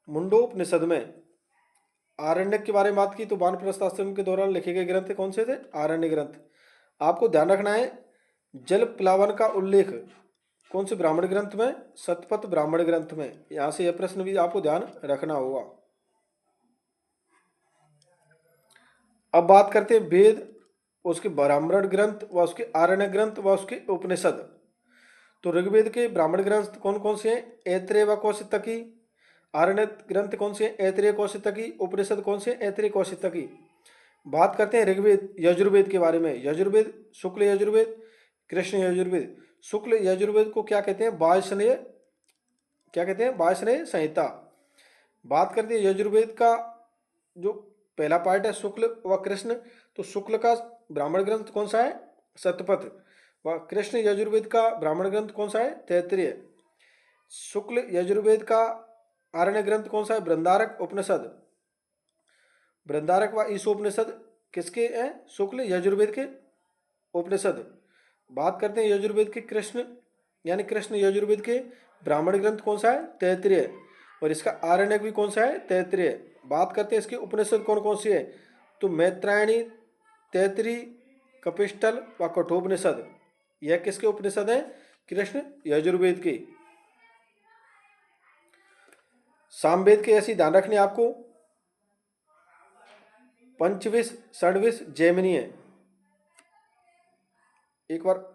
मुंडोपनिषद में। आरण्यक के बारे में बात की तो वानप्रस्थ आश्रम के दौरान लिखे गए ग्रंथ कौन से थे? आरण्य ग्रंथ। आपको ध्यान रखना है जल प्लावन का उल्लेख कौन से ब्राह्मण ग्रंथ में? शतपथ ब्राह्मण ग्रंथ में। यहां से यह प्रश्न भी आपको ध्यान रखना होगा। अब बात करते हैं वेद, उसके ब्राह्मण ग्रंथ व उसके आरण्य ग्रंथ व उसके उपनिषद। तो ऋग्वेद के ब्राह्मण ग्रंथ कौन कौन से हैं? ऐत्रेय व कौशितकी। आरण्य ग्रंथ कौन से हैं? ऐत्रेय, कौशितकी। उपनिषद कौन से हैं? ऐत्रेय, कौशितकी। बात करते हैं ऋग्वेद यजुर्वेद के बारे में। यजुर्वेद शुक्ल यजुर्वेद, कृष्ण यजुर्वेद। शुक्ल यजुर्वेद को क्या कहते हैं? वायसनेय, क्या कहते हैं? वायसनेय संहिता। बात करते हैं यजुर्वेद का जो पहला पार्ट है शुक्ल व कृष्ण। तो शुक्ल का ब्राह्मण ग्रंथ कौन सा है? शतपथ। व कृष्ण यजुर्वेद का ब्राह्मण ग्रंथ कौन सा है? तैत्तिरीय। शुक्ल यजुर्वेद का आरण्य ग्रंथ कौन सा है? बृहदारण्यक उपनिषद। बृहदारण्यक व ईशोपनिषद किसके हैं? शुक्ल यजुर्वेद के उपनिषद। बात करते हैं यजुर्वेद के कृष्ण यानी कृष्ण यजुर्वेद के ब्राह्मण ग्रंथ कौन सा है? तैत्तिरीय। और इसका आरण्यक भी कौन सा है? तैत्तिरीय। बात करते हैं इसके उपनिषद कौन कौन से है? तो मैत्रायणी, तैत्तिरीय, कपिष्टल व कठोपनिषद। यह किसके उपनिषद हैं? कृष्ण यजुर्वेद के। सामवेद के ऐसी ध्यान रखने आपको पंचविश, षड्विश, जैमिनी है। एक बार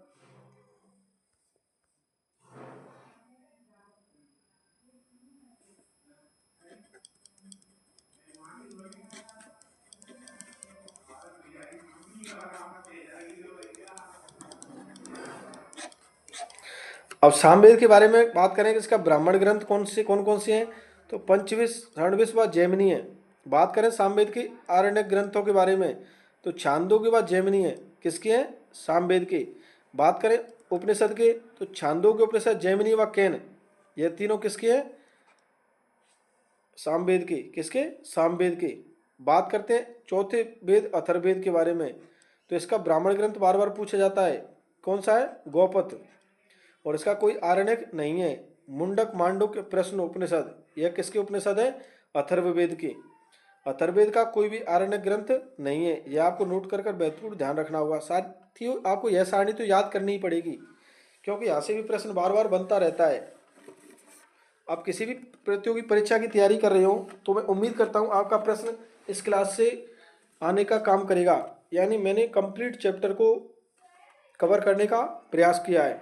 अब सामवेद के बारे में बात करें कि इसका ब्राह्मण ग्रंथ कौन कौन से हैं? तो पंचविश, षड्विश व जैमिनी है। बात करें सामवेद के आरण्यक ग्रंथों के बारे में तो छांदोग्य व जैमिनी है। किसके हैं? सामवेद के। बात करें उपनिषद के तो छांदोग्य उपनिषद, जैमिनी व केन, ये तीनों किसके हैं? सामवेद के। किसके? सामवेद के। बात करते हैं चौथे वेद अथर्ववेद के बारे में। तो इसका ब्राह्मण ग्रंथ बार बार पूछा जाता है, कौन सा है? गौपथ। और इसका कोई आरण्यक नहीं है। मुंडक, मांडुक्य, प्रश्न, उपनिषद। यह किसके उपनिषद है? अथर्ववेद के। अथर्ववेद का कोई भी आरण्यक ग्रंथ नहीं है। यह आपको नोट कर महत्वपूर्ण ध्यान रखना होगा। साथियों, आपको यह सारणी तो याद करनी ही पड़ेगी, क्योंकि यहाँ से भी प्रश्न बार बार बनता रहता है। आप किसी भी प्रतियोगी परीक्षा की तैयारी कर रहे हो तो मैं उम्मीद करता हूँ आपका प्रश्न इस क्लास से आने का काम करेगा। यानी मैंने कंप्लीट चैप्टर को कवर करने का प्रयास किया है।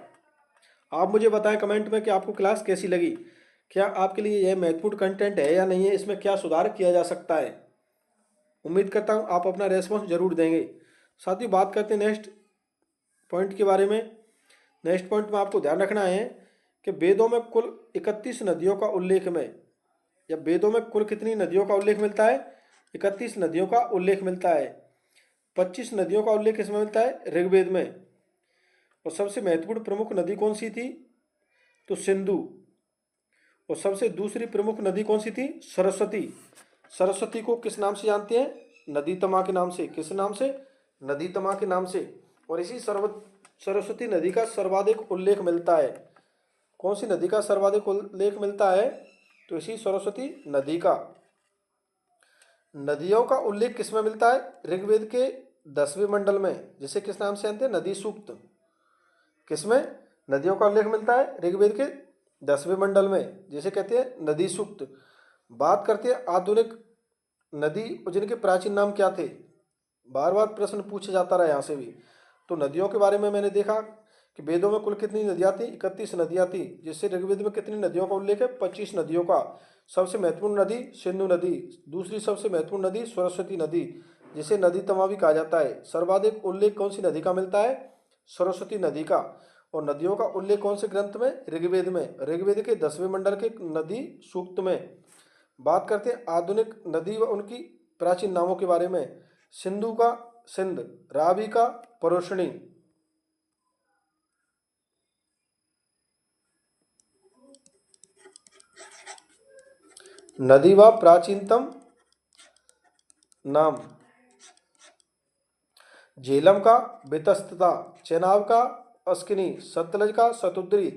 आप मुझे बताएं कमेंट में कि आपको क्लास कैसी लगी, क्या आपके लिए यह महत्वपूर्ण कंटेंट है या नहीं है, इसमें क्या सुधार किया जा सकता है। उम्मीद करता हूँ आप अपना रेस्पॉन्स जरूर देंगे। साथ ही बात करते हैं नेक्स्ट पॉइंट के बारे में। नेक्स्ट पॉइंट में आपको ध्यान रखना है कि वेदों में कुल 31 नदियों का उल्लेख में, या वेदों में कुल कितनी नदियों का उल्लेख मिलता है? 31 नदियों का उल्लेख मिलता है। 25 नदियों का उल्लेख किसमें मिलता है? ऋग्वेद में। और सबसे महत्वपूर्ण प्रमुख नदी कौन सी थी? तो सिंधु। और सबसे दूसरी प्रमुख नदी कौन सी थी? सरस्वती। सरस्वती को किस नाम से जानते हैं? नदी तमा के नाम से। किस नाम से? नदी तमा के नाम से। और इसी सरस्वती नदी का सर्वाधिक उल्लेख मिलता है। कौन सी नदी का सर्वाधिक उल्लेख मिलता है? तो इसी सरस्वती नदी का। नदियों का उल्लेख किसमें मिलता है? ऋग्वेद के 10वें मंडल में, जिसे किस नाम से जानते हैं? नदी सूक्त। किसमें नदियों का उल्लेख मिलता है? ऋग्वेद के 10वें मंडल में, जिसे कहते हैं नदी सूक्त। बात करते हैं आधुनिक नदी, जिनके प्राचीन नाम क्या थे? बार बार प्रश्न पूछा जाता रहा यहाँ से भी। तो नदियों के बारे में मैंने देखा कि वेदों में कुल कितनी नदियाँ थी? 31 नदियाँ थी, जिससे ऋग्वेद में कितनी नदियों का उल्लेख है? 25 नदियों का। सबसे महत्वपूर्ण नदी सिंधु नदी, दूसरी सबसे महत्वपूर्ण नदी सरस्वती नदी, जिसे नदी तमा भी कहा जाता है। सर्वाधिक उल्लेख कौन सी नदी का मिलता है? सरस्वती नदी का। और नदियों का उल्लेख कौन से ग्रंथ में? ऋग्वेद में, ऋग्वेद के 10वें मंडल के नदी सूक्त में। बात करते हैं आधुनिक नदी व उनकी प्राचीन नामों के बारे में। सिंधु का सिंध, रावी का परोशनी। नदी व प्राचीनतम नाम। झेलम का वितस्तता, चेनाब का अस्किनी, सतलज का शतुद्री,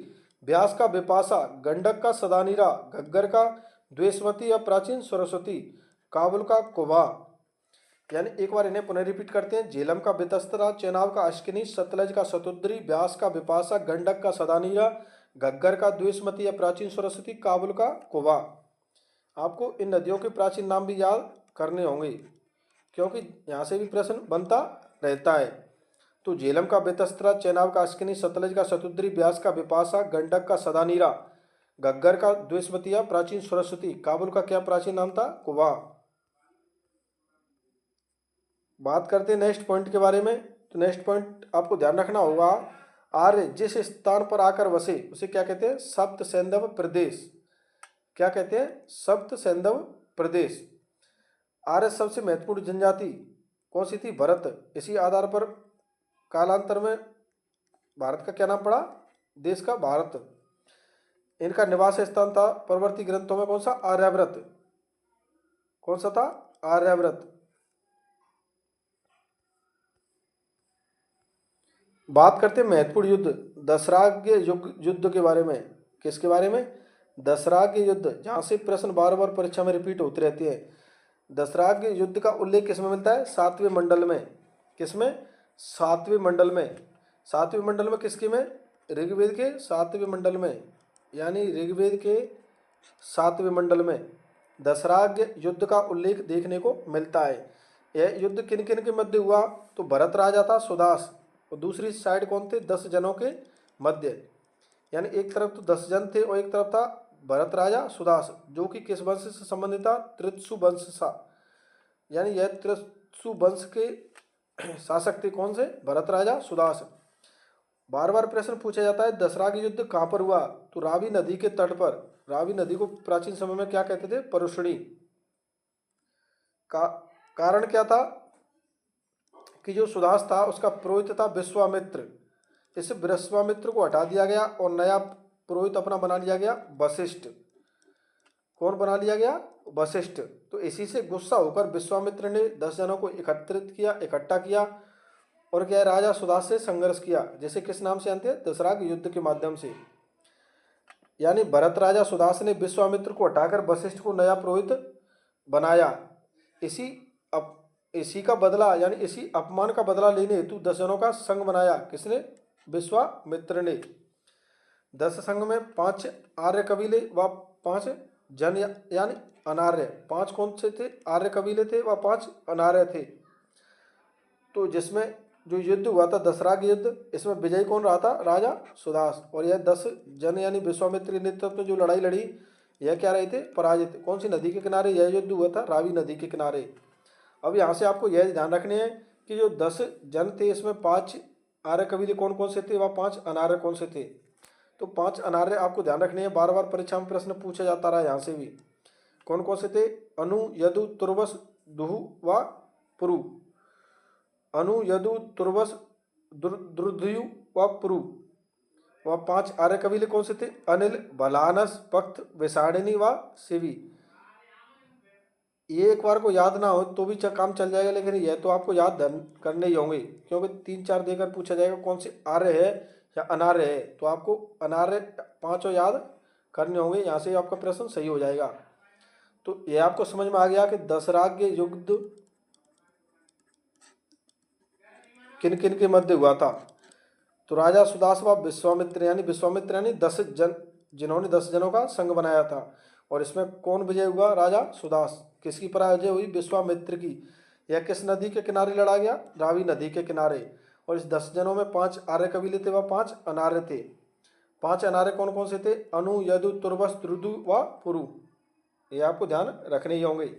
ब्यास का बिपाशा, गंडक का सदानीरा, घग्गर का द्वेषवती या प्राचीन सरस्वती, काबुल का कुबा। यानी एक बार इन्हें पुनः रिपीट करते हैं। झेलम का बितस्तरा, चेनाब का अश्किनी, सतलज का शतुद्री, ब्यास का बिपाशा, गंडक का सदानीरा, घग्गर का द्वेषमती या प्राचीन सरस्वती, काबुल का कुबा। आपको इन नदियों के प्राचीन नाम भी याद करने होंगे, क्योंकि यहाँ से भी प्रश्न बनता रहता है। तो झेलम का बेतस्त्रा, चेनाब का अश्किनी, सतलज का शतुद्री, ब्यास का बिपाशा, गंडक का सदानीरा, घग्गर का द्वेषमतिया, प्राचीन सरस्वती, काबुल का क्या प्राचीन नाम था? कुबा। बात करते हैं नेक्स्ट पॉइंट के बारे में। तो नेक्स्ट पॉइंट आपको ध्यान रखना होगा, आर्य जिस स्थान पर आकर बसे उसे क्या कहते हैं? सप्त सैंधव प्रदेश। क्या कहते हैं? सप्त सैंधव प्रदेश। आर्य सबसे महत्वपूर्ण जनजाति कौन सी थी? भरत। इसी आधार पर कालांतर में भारत का क्या नाम पड़ा? देश का भारत। इनका निवास स्थान था परवर्ती ग्रंथों में कौन सा? आर्यावर्त। कौन सा था? आर्यावर्त। बात करते हैं महत्वपूर्ण युद्ध, दशराग्य युद्ध के बारे में। किसके बारे में? दशराग्य युद्ध, जहाँ से प्रश्न बार बार परीक्षा में रिपीट होते रहते हैं। दशराग्य युद्ध का उल्लेख किसमें मिलता है? 7वें मंडल में। किसमें? 7वें मंडल में। 7वें मंडल में किसके में? ऋग्वेद के 7वें मंडल में, यानी ऋग्वेद के 7वें मंडल में दशराग्य युद्ध का उल्लेख देखने को मिलता है। यह युद्ध किन किन के मध्य हुआ? तो भरत राजा था सुदास, और दूसरी साइड कौन थे? 10 जनों के मध्य। यानी एक तरफ तो 10 जन थे और एक तरफ था भरत राजा सुदास, जो कि किस वंश से संबंधित था? त्रित्सु वंश सा। यानी यह त्रित्सु वंश के शासक थे। कौन से? भरत राजा सुदास। बार बार प्रश्न पूछा जाता है दशराग्य युद्ध कहाँ पर हुआ? तो रावी नदी के तट पर। रावी नदी को प्राचीन समय में क्या कहते थे? परुष्णी। का कारण क्या था? कि जो सुदास था उसका पुरोहित था विश्वामित्र। इस विश्वामित्र को हटा दिया गया और नया पुरोहित अपना बना लिया गया वशिष्ठ। कौन बना लिया गया? वशिष्ठ। तो इसी से गुस्सा होकर विश्वामित्र ने 10 जनों को इकट्ठा किया और क्या है? राजा सुदास से संघर्ष किया, जैसे किस नाम से जानते हैं? दशराग्य युद्ध के माध्यम से। यानी भरत राजा सुदास ने विश्वामित्र को हटाकर वशिष्ठ को नया पुरोहित बनाया। इसी अप इसी का बदला यानी इसी अपमान का बदला लेने हेतु 10 जनों का संघ बनाया। किसने? विश्वामित्र ने। 10 संघ में 5 आर्य कबीले व 5 जन यानी अनार्य। 5 कौन से थे? आर्य कबीले थे व 5 अनार्य थे। तो जिसमें जो युद्ध हुआ था दशराग युद्ध, इसमें विजयी कौन रहा था? राजा सुदास। और यह 10 जन यानी विश्वामित्र के नेतृत्व में जो लड़ाई लड़ी, यह क्या रहे थे? पराजित। कौन सी नदी के किनारे यह युद्ध हुआ था? रावी नदी के किनारे। अब यहाँ से आपको यह ध्यान रखने हैं कि जो 10 जन थे इसमें 5 आर्य कबीले कौन कौन से थे व 5 अनार्य कौन से थे? तो 5 अनार्य आपको ध्यान रखने हैं, बार बार परीक्षा में प्रश्न पूछा जाता रहा यहाँ से भी। कौन कौन से थे? अनु, यदु, तुर्वस, दुहु व पुरु। अनु, यदु, तुर्वस, द्रुदयु व पुरु। वह 5 आर्य कबीले कौन से थे? अनिल, बलानस, पक्त, विषाणिनी व शिवी। ये एक बार को याद ना हो तो भी काम चल जाएगा, लेकिन यह तो आपको याद करने ही होंगे, क्योंकि 3-4 देकर पूछा जाएगा कौन से आर्य है या अनार्य है, तो आपको अनार्य 5 याद करने होंगे। यहाँ से आपका प्रश्न सही हो जाएगा। तो यह आपको समझ में आ गया कि दशराग्य युद्ध किन किन के मध्य हुआ था। तो राजा सुदास व विश्वामित्र यानी 10 जन, जिन्होंने 10 जनों का संघ बनाया था। और इसमें कौन विजय हुआ? राजा सुदास। किसकी पराजय हुई? विश्वामित्र की। यह किस नदी के किनारे लड़ा गया? रावी नदी के किनारे। और इस 10 जनों में 5 आर्य कबीले थे व 5 अनार्य थे। 5 अनार्य कौन कौन से थे? अनु, यदु, तुर्वस, द्रुदु व पुरु। ये आपको ध्यान रखने ही होंगे।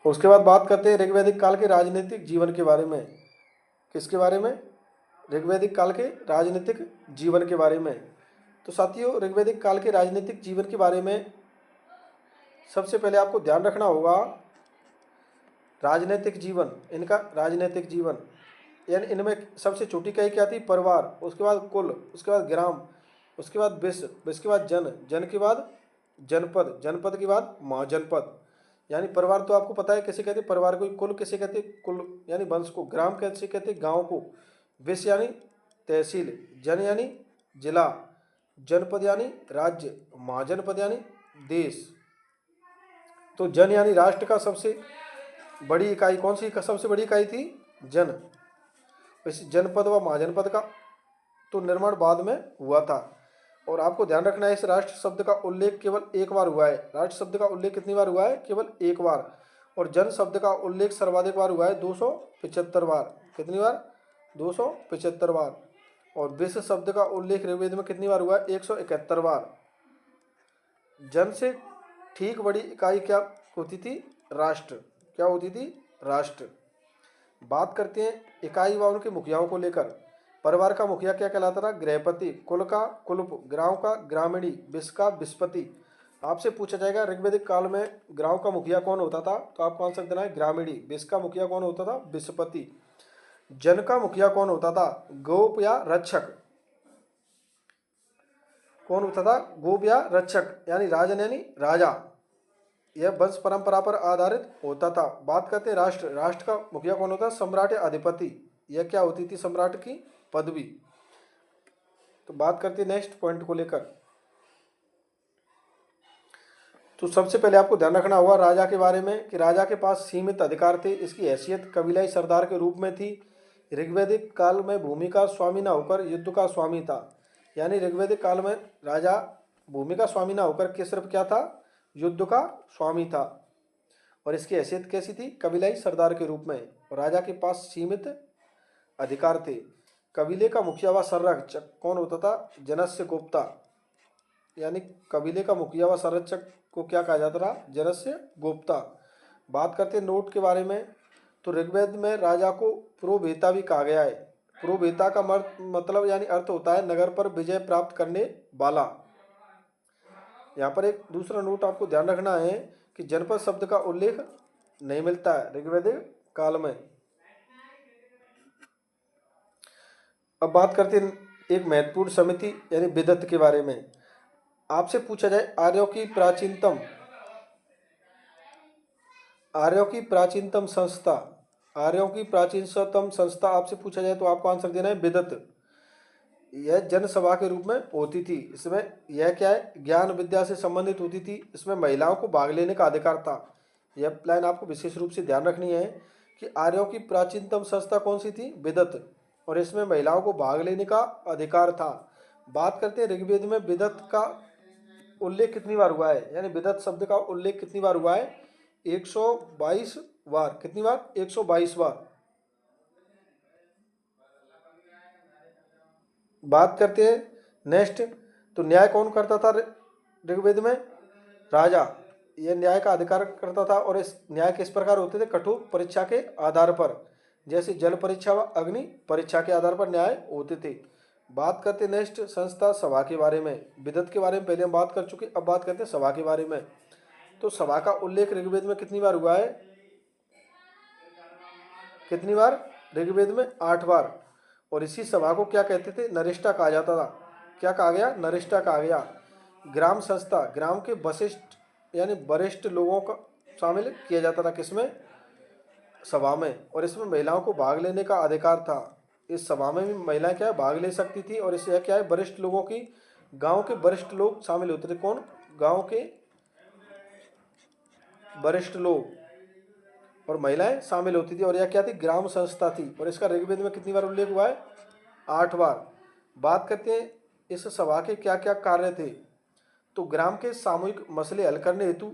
उसके बाद बात करते हैं ऋग्वैदिक काल के राजनीतिक जीवन के बारे में। किसके बारे में? ऋग्वैदिक काल के राजनीतिक जीवन के बारे में। तो साथियों, ऋग्वैदिक काल के राजनीतिक जीवन के बारे में सबसे पहले आपको ध्यान रखना होगा, राजनीतिक जीवन, इनका राजनीतिक जीवन यानी इनमें सबसे छोटी इकाई क्या थी? परिवार। उसके बाद कुल, उसके बाद ग्राम, उसके बाद विश्व, विश्व के बाद जन, जन के बाद जनपद, जनपद के बाद महाजनपद। यानी परिवार तो आपको पता है किसे कहते हैं? परिवार को। कुल किसे कहते हैं? कुल यानी वंश को। ग्राम कैसे कहते हैं? गाँव को। विश्व यानी तहसील, जन यानी जिला, जनपद यानी राज्य, महाजनपद यानी देश। तो जन यानी राष्ट्र का सबसे बड़ी इकाई कौन सी? सबसे बड़ी इकाई थी जन। इस जनपद व महाजनपद का तो निर्माण बाद में हुआ था। और आपको ध्यान रखना है, इस राष्ट्र शब्द का उल्लेख केवल एक बार हुआ है। राष्ट्र शब्द का उल्लेख कितनी बार हुआ है? केवल एक बार। और जन शब्द का उल्लेख सर्वाधिक बार हुआ है, 275 बार। कितनी बार? 275 बार। और विश्व शब्द का उल्लेख ऋग्वेद में कितनी बार हुआ है? 171 बार। जन से ठीक बड़ी इकाई क्या होती थी? राष्ट्र। क्या होती थी? राष्ट्र। बात करते हैं इकाई व उनके मुखियाओं को लेकर। परिवार का मुखिया क्या कहलाता था? गृहपति। कुल का कुलप, गांव का ग्रामीणी, विश्व का विस्पति। आपसे पूछा जाएगा ऋग्वैदिक काल में गांव का मुखिया कौन होता था, तो आपको आंसर देना है ग्रामीणी। विश्व का मुखिया कौन होता था? विस्पति। जन का मुखिया कौन होता था? गोप या रक्षक। कौन होता था? गोप या रक्षक। यानी राजन यानी राजा। यह वंश परंपरा पर आधारित होता था। बात करते हैं राष्ट्र। राष्ट्र का मुखिया कौन होता है? सम्राट या अधिपति। यह क्या होती थी? सम्राट की पदवी। तो बात करते हैं नेक्स्ट पॉइंट को लेकर। तो सबसे पहले आपको ध्यान रखना होगा राजा के बारे में कि राजा के पास सीमित अधिकार थे। इसकी हैसियत कबीलाई सरदार के रूप में थी। ऋग्वैदिक काल में भूमि का स्वामी न होकर युद्ध का स्वामी था। यानी ऋग्वैदिक काल में राजा भूमि का स्वामी न होकर के सिर्फ क्या था? युद्ध का स्वामी था। और इसकी हैसियत कैसी थी? कबीलाई सरदार के रूप में। और राजा के पास सीमित अधिकार थे। कबीले का मुखिया व संरक्षक कौन होता था? जनस्य गुप्ता। यानी कबीले का मुखिया व संरक्षक को क्या कहा जाता था? जनस्य गुप्ता। बात करते हैं नोट के बारे में। तो ऋग्वेद में राजा को पुरोहिता भी कहा गया है। पुरोहिता का मतलब यानी अर्थ होता है नगर पर विजय प्राप्त करने वाला। यहाँ पर एक दूसरा नोट आपको ध्यान रखना है कि जनपद शब्द का उल्लेख नहीं मिलता है ऋग्वैदिक काल में। अब बात करते हैं एक महत्वपूर्ण समिति यानी विदत के बारे में। आपसे पूछा जाए आर्यों की प्राचीनतम संस्था आपसे पूछा जाए तो आपको आंसर देना है विदत। यह जनसभा के रूप में होती थी। इसमें यह क्या है, ज्ञान विद्या से संबंधित होती थी। इसमें महिलाओं को भाग लेने का अधिकार था। यह लाइन आपको विशेष रूप से ध्यान रखनी है कि आर्यों की प्राचीनतम संस्था कौन सी थी, विदत, और इसमें महिलाओं को भाग लेने का अधिकार था। बात करते हैं ऋग्वेद में विदत का उल्लेख कितनी बार हुआ है, यानी विदत शब्द का उल्लेख कितनी बार हुआ है, 122 बार। कितनी बार, 122 बार। बात करते हैं नेक्स्ट, तो न्याय कौन करता था ऋग्वेद में, राजा। यह न्याय का अधिकार करता था और इस न्याय किस प्रकार होते थे, कठोर परीक्षा के आधार पर, जैसे जल परीक्षा व अग्नि परीक्षा के आधार पर न्याय होते थे। बात करते हैं नेक्स्ट संस्था सभा के बारे में। विदत के बारे में पहले हम बात कर चुके, अब बात करते हैं सभा के बारे में। तो सभा का उल्लेख ऋग्वेद में कितनी बार हुआ है, कितनी बार, ऋग्वेद में 8 बार। और इसी सभा को क्या कहते थे, नरेष्टा कहा जाता था। क्या कहा गया, नरेष्टा कहा गया। ग्राम संस्था, ग्राम के वशिष्ठ यानी वरिष्ठ लोगों का शामिल किया जाता था किसमें, सभा में, और इसमें महिलाओं को भाग लेने का अधिकार था। इस सभा में भी महिलाएं क्या है, भाग ले सकती थी। और इससे क्या है, वरिष्ठ लोगों की, गांव के वरिष्ठ लोग शामिल होते थे। कौन, गांव के वरिष्ठ लोग और महिलाएं शामिल होती थी। और यह क्या थी, ग्राम संस्था थी। और इसका ऋग्वेद में कितनी बार उल्लेख हुआ है, 8 बार। बात करते हैं इस सभा के क्या क्या कार्य थे। तो ग्राम के सामूहिक मसले हल करने हेतु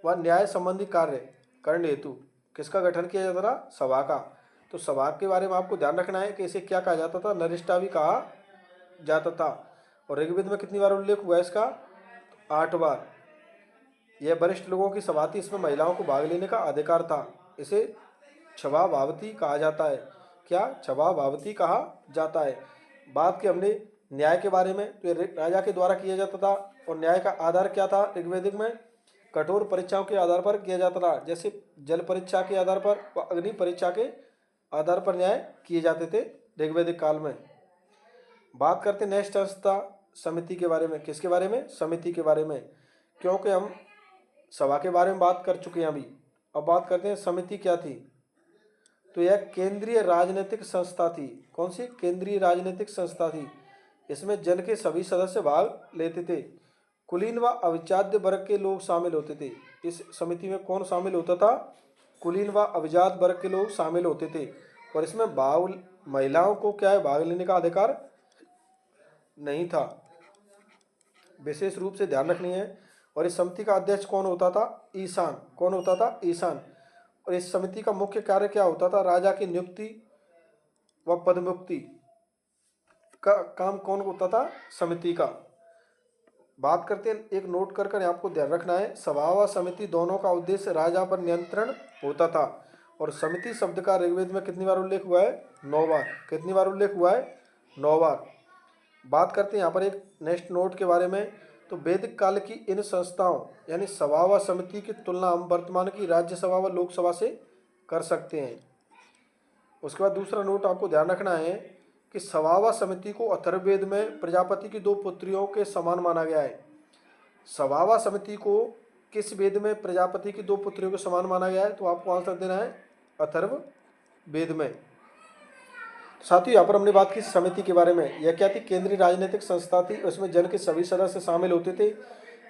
व न्याय संबंधी कार्य करने हेतु किसका गठन किया जाता था, सभा का। तो सभा के बारे में आपको ध्यान रखना है कि इसे क्या कहा जाता था, नरिष्ठा भी कहा जाता था। और ऋग्वेद में कितनी बार उल्लेख हुआ है इसका, 8 बार। यह वरिष्ठ लोगों की सभा थी, इसमें महिलाओं को भाग लेने का अधिकार था। इसे छवा भावती कहा जाता है। क्या, छवा भावती कहा जाता है। बात की हमने न्याय के बारे में, तो ये राजा के द्वारा किया जाता था। और न्याय का आधार क्या था ऋग्वेदिक में, कठोर परीक्षाओं के आधार पर किया जाता था, जैसे जल परीक्षा के आधार पर व अग्नि परीक्षा के आधार पर न्याय किए जाते थे ऋग्वेदिक काल में। बात करते हैं नेक्स्ट संस्था समिति के बारे में। किसके बारे में, समिति के बारे में। क्योंकि हम सभा के बारे में बात कर चुके हैं अभी, अब बात करते हैं समिति क्या थी। तो यह केंद्रीय राजनीतिक संस्था थी। कौन सी, केंद्रीय राजनीतिक संस्था थी। इसमें जन के सभी सदस्य भाग लेते थे। कुलीन व अविजात वर्ग के लोग शामिल होते थे। इस समिति में कौन शामिल होता था, कुलीन व अविजात वर्ग के लोग शामिल होते थे। और इसमें महिलाओं को क्या है, भाग लेने का अधिकार नहीं था, विशेष रूप से ध्यान रखनी है। और इस समिति का अध्यक्ष कौन होता था, ईशान। कौन होता था, ईशान। और इस समिति का मुख्य कार्य क्या होता था, राजा की नियुक्ति व पदमुक्ति का काम कौन होता था, समिति का। बात करते हैं, एक नोट कर कर आपको ध्यान रखना है, सभा व समिति दोनों का उद्देश्य राजा पर नियंत्रण होता था। और समिति शब्द का ऋग्वेद में कितनी बार उल्लेख हुआ है, 9 बार। कितनी बार उल्लेख हुआ है, 9 बार। बात करते हैं यहाँ पर एक नेक्स्ट नोट के बारे में। तो वैदिक काल की इन संस्थाओं यानी सभा व समिति की तुलना हम वर्तमान की राज्यसभा व लोकसभा से कर सकते हैं। उसके बाद दूसरा नोट आपको ध्यान रखना है कि सभा व समिति को अथर्ववेद में प्रजापति की 2 पुत्रियों के समान माना गया है। सभा व समिति को किस वेद में प्रजापति की 2 पुत्रियों के समान माना गया है, तो आपको आंसर देना है अथर्ववेद में। साथ ही यहाँ पर हमने बात की समिति के बारे में। यह क्या थी, केंद्रीय राजनीतिक संस्था थी। उसमें जन के सभी सदस्य शामिल होते थे।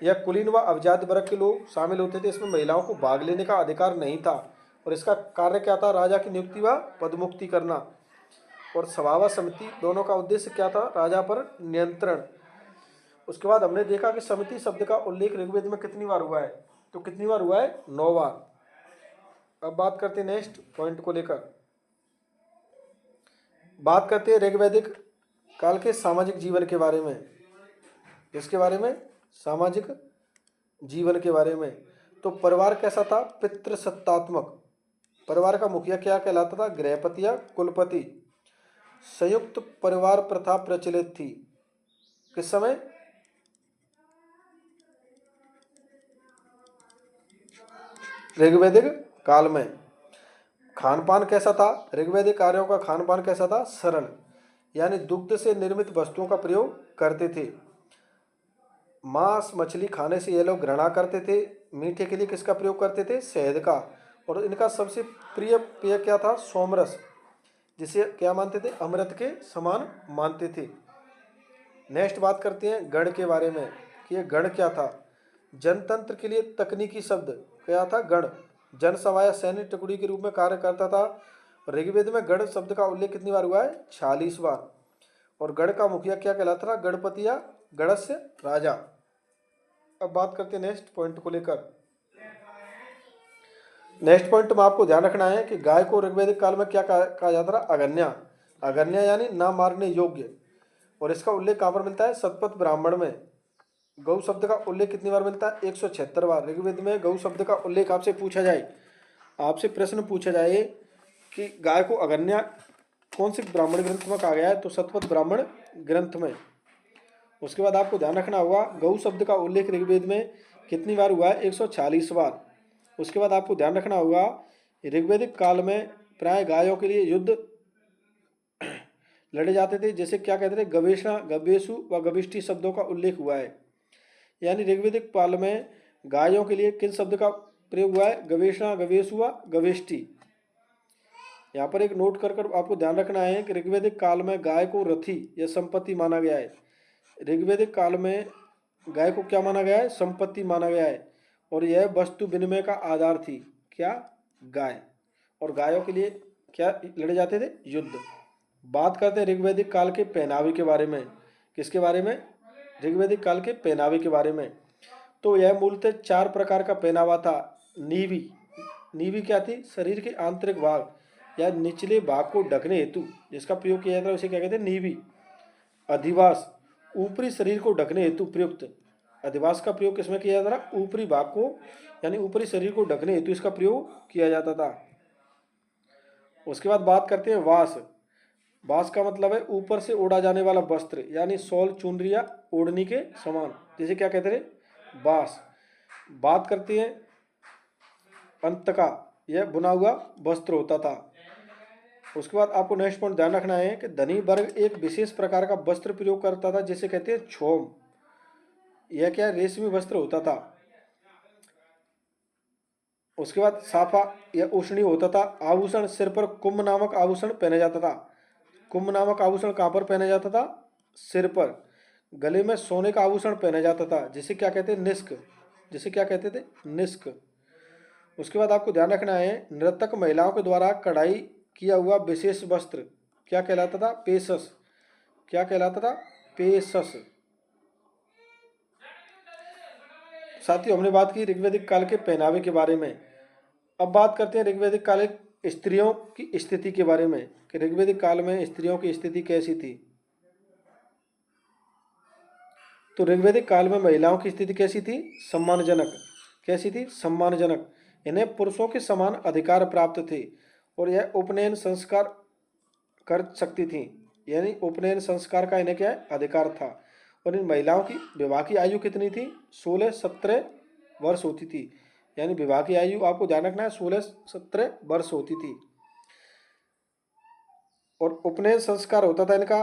यह कुलीन व अवजात वर्ग के लोग शामिल होते थे। इसमें महिलाओं को भाग लेने का अधिकार नहीं था। और इसका कार्य क्या था, राजा की नियुक्ति व पदमुक्ति करना। और सभा व समिति दोनों का उद्देश्य क्या था, राजा पर नियंत्रण। उसके बाद हमने देखा कि समिति शब्द का उल्लेख ऋग्वेद में कितनी बार हुआ है, तो कितनी बार हुआ है, 9 बार। अब बात करते हैं नेक्स्ट पॉइंट को लेकर। बात करते हैं ऋग्वैदिक काल के सामाजिक जीवन के बारे में। इसके बारे में, सामाजिक जीवन के बारे में। तो परिवार कैसा था, पितृसत्तात्मक। परिवार का मुखिया क्या कहलाता था, गृहपति या कुलपति। संयुक्त परिवार प्रथा प्रचलित थी। किस समय, ऋग्वैदिक काल में। खान पान कैसा था, ऋग्वैदिक कार्यों का खान पान कैसा था, सरल, यानी दुग्ध से निर्मित वस्तुओं का प्रयोग करते थे। मांस मछली खाने से ये लोग घृणा करते थे। मीठे के लिए किसका प्रयोग करते थे, शहद का। और इनका सबसे प्रिय पेय क्या था, सोमरस, जिसे क्या मानते थे, अमृत के समान मानते थे। नेक्स्ट बात करते हैं गण के बारे में कि ये गण क्या था। जनतंत्र के लिए तकनीकी शब्द क्या था? गण। जनसभा या सैन्य टुकड़ी के रूप में कार्य करता था। ऋग्वेद में गण शब्द का उल्लेख कितनी बार हुआ है? 46 बार। और गण का मुखिया क्या कहलाता था? गणपति या गणस्य राजा। अब बात करते हैं नेक्स्ट पॉइंट को लेकर। नेक्स्ट पॉइंट में आपको ध्यान रखना है कि गाय को ऋग्वैदिक काल में क्या कहा जाता था? अगन्या। अगन्या यानी ना मारने योग्य। और इसका उल्लेख कहाँ पर मिलता है? शतपथ ब्राह्मण में। गौ शब्द का उल्लेख कितनी बार मिलता है? 176 बार। ऋग्वेद में गौ शब्द का उल्लेख आपसे पूछा जाए, आपसे प्रश्न पूछा जाए कि गाय को अगन्या कौन से ब्राह्मण ग्रंथ में कहा गया है, तो शतपथ ब्राह्मण ग्रंथ में। उसके बाद आपको ध्यान रखना होगा गौ शब्द का उल्लेख ऋग्वेद में कितनी बार हुआ है? 146 बार। उसके बाद आपको ध्यान रखना होगा ऋग्वैदिक काल में प्राय गायों के लिए युद्ध लड़े जाते थे, जैसे क्या कहते थे? गवेषणा, गवेशु व गविष्टि शब्दों का उल्लेख हुआ है। यानी ऋग्वैदिक काल में गायों के लिए किन शब्द का प्रयोग हुआ है? गवेषणा, गवेशु व गवेष्टि। यहाँ पर एक नोट कर कर आपको ध्यान रखना है कि ऋग्वैदिक काल में गाय को रथी या संपत्ति माना गया है। ऋग्वैदिक काल में गाय को क्या माना गया है? संपत्ति माना गया है। और यह वस्तु विनिमय का आधार थी। क्या? गाय। और गायों के लिए क्या लड़े जाते थे? युद्ध। बात करते हैं ऋग्वैदिक काल के पहनावे के बारे में। किसके बारे में? ऋग्वैदिक काल के पहनावे के बारे में। तो यह मूलतः 4 प्रकार का पहनावा था। नीवी। नीवी क्या थी? शरीर के आंतरिक भाग या निचले भाग को ढकने हेतु जिसका प्रयोग किया जाता है उसे क्या कहते हैं? नीवी। अधिवास, ऊपरी शरीर को ढकने हेतु प्रयुक्त। अधिवास का प्रयोग किसमें किया जाता था? ऊपरी भाग को यानी ऊपरी शरीर को ढकने हेतु इसका प्रयोग किया जाता था। उसके बाद बात करते हैं वास। वास का मतलब है ऊपर से ओढ़ा जाने वाला वस्त्र, यानी शॉल, चुनरी या ओढ़नी के समान, जिसे क्या कहते थे? वास। बात करते हैं अंत का, यह बुना हुआ वस्त्र होता था। उसके बाद आपको नेक्स्ट पॉइंट ध्यान रखना है कि धनी वर्ग एक विशेष प्रकार का वस्त्र प्रयोग करता था जिसे कहते हैं छोम। यह क्या? रेशमी वस्त्र होता था। उसके बाद साफा यह उष्णी होता था। आभूषण, सिर पर कुंभ नामक आभूषण पहना जाता था। कुंभ नामक आभूषण कहाँ पर पहना जाता था? सिर पर। गले में सोने का आभूषण पहना जाता था जिसे क्या कहते हैं? निष्क। जिसे क्या कहते थे? निष्क। उसके बाद आपको ध्यान रखना है नर्तक महिलाओं के द्वारा कढ़ाई किया हुआ विशेष वस्त्र क्या कहलाता था? पेशस। क्या कहलाता था? पेशस। साथियों, हमने बात की ऋग्वैदिक काल के पहनावे के बारे में। अब बात करते हैं ऋग्वैदिक काल स्त्रियों की स्थिति के बारे में कि ऋग्वैदिक काल में स्त्रियों की स्थिति कैसी थी। तो ऋग्वैदिक काल में महिलाओं की स्थिति कैसी थी? सम्मानजनक। कैसी थी? सम्मानजनक। इन्हें पुरुषों के समान अधिकार प्राप्त थे और यह उपनयन संस्कार कर सकती थी। यानी उपनयन संस्कार का इन्हें क्या है? अधिकार था। और इन महिलाओं की विवाह की आयु कितनी थी? 16-17 वर्ष होती थी। यानी विवाह की आयु आपको ध्यान रखना है 16-17 वर्ष होती थी। और उपनयन संस्कार होता था इनका।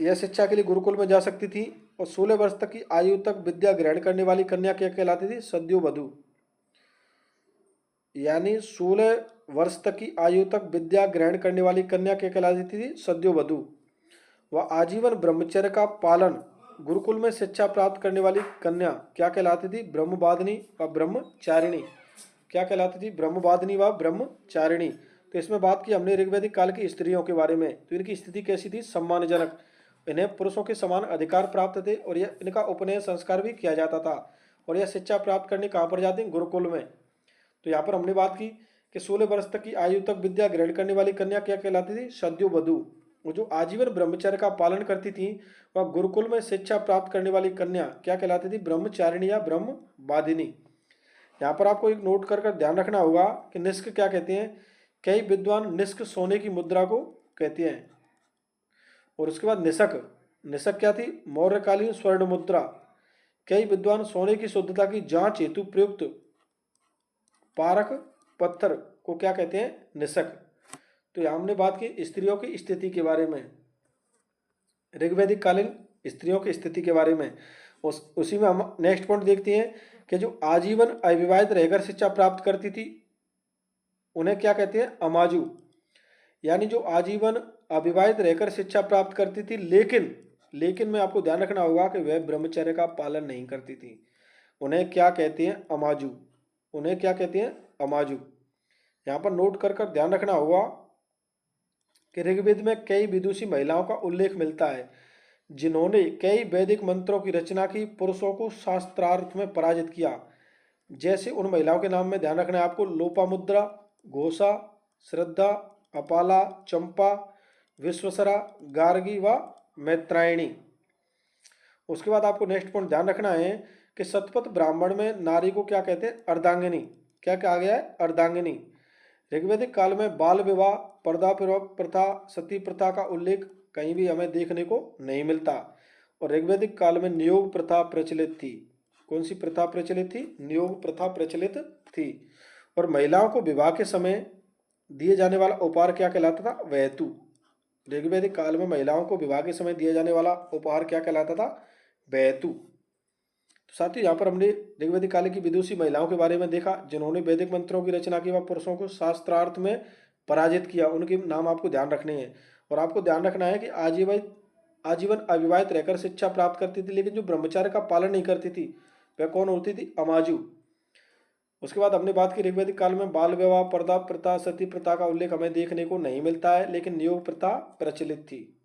यह शिक्षा के लिए गुरुकुल में जा सकती थी। और 16 वर्ष तक की आयु तक विद्या ग्रहण करने वाली कन्या क्या कहलाती थी? सद्योवधू। यानी 16 वर्ष तक की आयु तक विद्या ग्रहण करने वाली कन्या क्या कहलाती थी? सद्योवधू। वह आजीवन ब्रह्मचर्य का पालन गुरुकुल में शिक्षा प्राप्त करने वाली कन्या क्या कहलाती थी? ब्रह्मवादिनी व ब्रह्मचारिणी। क्या कहलाती थी? ब्रह्मवादिनी व ब्रह्मचारिणी। तो इसमें बात की हमने ऋग्वैदिक काल की स्त्रियों के बारे में। तो इनकी स्थिति कैसी थी? सम्मानजनक। इन्हें पुरुषों के समान अधिकार प्राप्त थे और यह इनका उपनयन संस्कार भी किया जाता था। और यह शिक्षा प्राप्त करने कहाँ पर जाते हैं? गुरुकुल में। तो यहाँ पर हमने बात की कि 16 वर्ष तक की आयु तक विद्या ग्रहण करने वाली कन्या क्या कहलाती थी? सद्योवधू। वो जो आजीवन ब्रह्मचर्य का पालन करती थी वह गुरुकुल में शिक्षा प्राप्त करने वाली कन्या क्या कहलाती थी? ब्रह्मचारिणी या ब्रह्मवादिनी। यहाँ पर आपको एक नोट कर ध्यान रखना होगा कि निष्क क्या कहते हैं? कई विद्वान निष्क सोने की मुद्रा को कहते हैं। और उसके बाद निशक। निशक क्या थी? मौर्यकालीन स्वर्ण मुद्रा। कई विद्वान सोने की शुद्धता की जांच हेतु प्रयुक्त पारक पत्थर को क्या कहते हैं? निशक। तो यहाँ हमने बात की स्त्रियों की स्थिति के बारे में, ऋग्वैदिक कालीन स्त्रियों की स्थिति के बारे में। उसी में हम नेक्स्ट पॉइंट देखते हैं कि जो आजीवन अविवाहित रहकर शिक्षा प्राप्त करती थी उन्हें क्या कहते हैं? अमाजु। यानी जो आजीवन अविवाहित रहकर शिक्षा प्राप्त करती थी लेकिन में आपको ध्यान रखना होगा कि वह ब्रह्मचर्य का पालन नहीं करती थी। उन्हें क्या कहते हैं? अमाजु। उन्हें क्या कहते हैं? अमाजु। यहाँ पर नोट कर कर ध्यान रखना होगा कि ऋग्वेद में कई विदुषी महिलाओं का उल्लेख मिलता है जिन्होंने कई वैदिक मंत्रों की रचना की, पुरुषों को शास्त्रार्थ में पराजित किया। जैसे उन महिलाओं के नाम में ध्यान रखना है आपको: लोपामुद्रा, घोषा, श्रद्धा, अपाला, चंपा, विश्वसरा, गार्गी व मैत्रायणी। उसके बाद आपको नेक्स्ट पॉइंट ध्यान रखना है कि शतपथ ब्राह्मण में नारी को क्या कहते हैं? अर्धांगिनी। क्या कहा गया है? अर्धांगिनी। ऋग्वैदिक काल में बाल विवाह, पर्दा प्रथा, सती प्रथा का उल्लेख कहीं भी हमें देखने को नहीं मिलता। और ऋग्वैदिक काल में नियोग प्रथा प्रचलित थी। कौन सी प्रथा प्रचलित थी? नियोग प्रथा प्रचलित थी। और महिलाओं को विवाह के समय दिए जाने वाला उपहार क्या कहलाता था? वैतु। ऋग्वैदिक काल में महिलाओं को विवाह के समय दिया जाने वाला उपहार क्या कहलाता था? वैतु। तो साथियों, यहाँ पर हमने ऋग्वैदिक काल की विदुषी महिलाओं के बारे में देखा जिन्होंने वैदिक मंत्रों की रचना की व पुरुषों को शास्त्रार्थ में पराजित किया। उनके नाम आपको ध्यान रखने हैं। और आपको ध्यान रखना है कि आजीवन अविवाहित रहकर शिक्षा प्राप्त करती थी, लेकिन जो ब्रह्मचार्य का पालन नहीं करती थी वह कौन होती थी? अमाजु। उसके बाद हमने बात की ऋग्वैदिक काल में बाल विवाह, पर्दा प्रथा, सती प्रथा का उल्लेख हमें देखने को नहीं मिलता है, लेकिन नियोग प्रथा प्रचलित थी।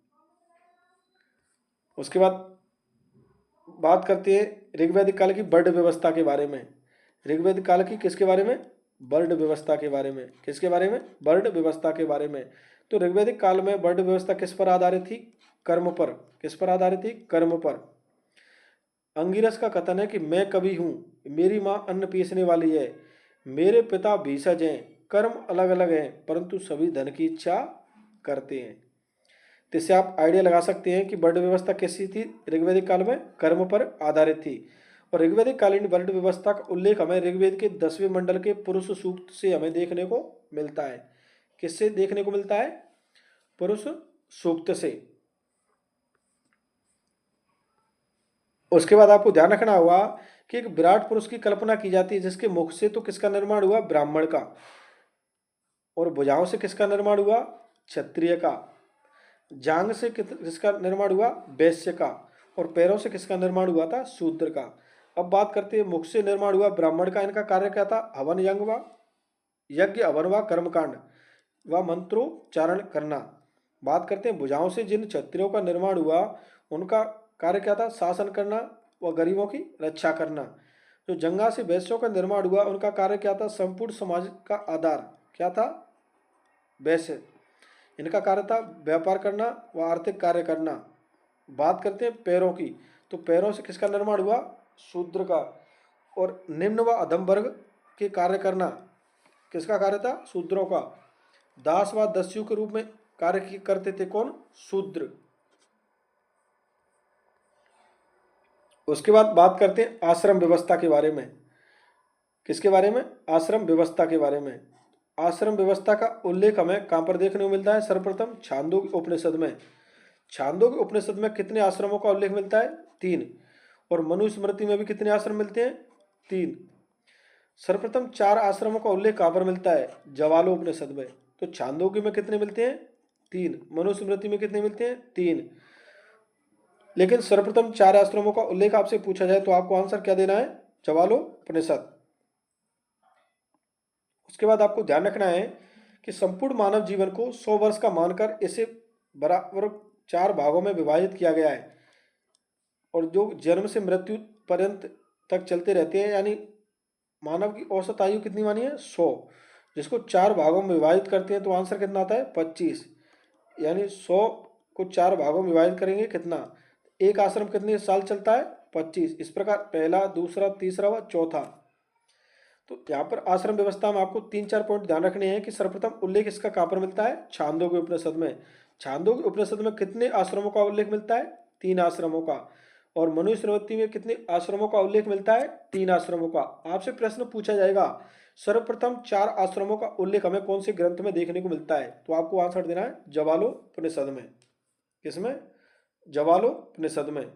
उसके बाद बात करते हैं ऋग्वैदिक काल की वर्ण व्यवस्था के बारे में। ऋग्वैदिक काल की किसके बारे में? वर्ण व्यवस्था के बारे में। किसके बारे में? वर्ण व्यवस्था के बारे में। तो ऋग्वैदिक काल में वर्ण व्यवस्था किस पर आधारित थी? कर्म पर। किस पर आधारित थी? कर्म पर। अंगिरस का कथन है कि मैं कवि हूँ, मेरी माँ अन्न पीसने वाली है, मेरे पिता भीषज हैं, कर्म अलग अलग हैं परंतु सभी धन की इच्छा करते हैं। तो इससे आप आइडिया लगा सकते हैं कि वर्ण व्यवस्था कैसी थी ऋग्वैदिक काल में? कर्म पर आधारित थी। और ऋग्वैदिक कालीन वर्ण व्यवस्था का उल्लेख हमें ऋग्वेद के 10वें मंडल के पुरुष सूक्त से हमें देखने को मिलता है। किससे देखने को मिलता है? पुरुष सूक्त से। उसके बाद आपको ध्यान रखना होगा कि एक विराट पुरुष की कल्पना की जाती है जिसके मुख से तो किसका निर्माण हुआ? ब्राह्मण का। और भुजाओं से किसका निर्माण हुआ? क्षत्रिय का। जांग से किसका निर्माण हुआ? वैश्य का। और पैरों से किसका निर्माण हुआ था? शूद्र का। अब बात करते हैं मुख से निर्माण हुआ ब्राह्मण का। इनका कार्य क्या था? हवन यज्ञ हवन व कर्मकांड व मंत्रोच्चारण करना। बात करते हैं भुजाओं से जिन क्षत्रियों का निर्माण हुआ उनका कार्य क्या था? शासन करना व गरीबों की रक्षा करना। जो जंगा से वैश्यों का निर्माण हुआ उनका कार्य क्या था? संपूर्ण समाज का आधार क्या था? वैश्य। इनका कार्य था व्यापार करना व आर्थिक कार्य करना। बात करते हैं पैरों की, तो पैरों से किसका निर्माण हुआ? शूद्र का। और निम्न व अधम वर्ग के कार्य करना किसका कार्य था? शूद्रों का। दास व दस्यु के रूप में कार्य करते थे कौन? शूद्र। उसके बाद बात करते हैं आश्रम व्यवस्था के बारे में। किसके बारे में? आश्रम व्यवस्था के बारे में। आश्रम व्यवस्था का उल्लेख हमें कहां पर देखने को मिलता है? सर्वप्रथम छांदोग्य उपनिषद में। छांदोग्य उपनिषद में कितने आश्रमों का उल्लेख मिलता है? 3। और मनुस्मृति में भी कितने आश्रम मिलते हैं? 3। सर्वप्रथम 4 आश्रमों का उल्लेख कहां पर मिलता है? जवालो उपनिषद में। तो छांदोग्य में कितने मिलते हैं? 3। मनुस्मृति में कितने मिलते हैं? 3। लेकिन सर्वप्रथम 4 आश्रमों का उल्लेख आपसे पूछा जाए तो आपको आंसर क्या देना है? जवालो उपनिषद। उसके बाद आपको ध्यान रखना है कि संपूर्ण मानव जीवन को 100 वर्ष का मानकर इसे बराबर 4 भागों में विभाजित किया गया है। और जो जन्म से मृत्यु पर्यंत तक चलते रहते हैं, यानी मानव की औसत आयु कितनी मानी है? 100। जिसको 4 भागों में विभाजित करते हैं तो आंसर कितना आता है? 25। यानी 100 को 4 भागों में विभाजित करेंगे कितना? एक आश्रम कितने साल चलता है? 25। इस प्रकार पहला, दूसरा, तीसरा व चौथा। तो यहाँ पर आश्रम व्यवस्था में आपको 3-4 पॉइंट ध्यान रखने हैं कि सर्वप्रथम उल्लेख इसका कहाँ पर मिलता है? छांदोग्य उपनिषद में। छांदोग्य उपनिषद में कितने आश्रमों का उल्लेख मिलता है? 3 आश्रमों का। और मनुस्मृति में कितने आश्रमों का उल्लेख मिलता है? 3 आश्रमों का। आपसे प्रश्न पूछा जाएगा सर्वप्रथम 4 आश्रमों का उल्लेख हमें कौन से ग्रंथ में देखने को मिलता है? तो आपको आंसर देना है जवालो उपनिषद में। किसमें? जवालो उपनिषद में।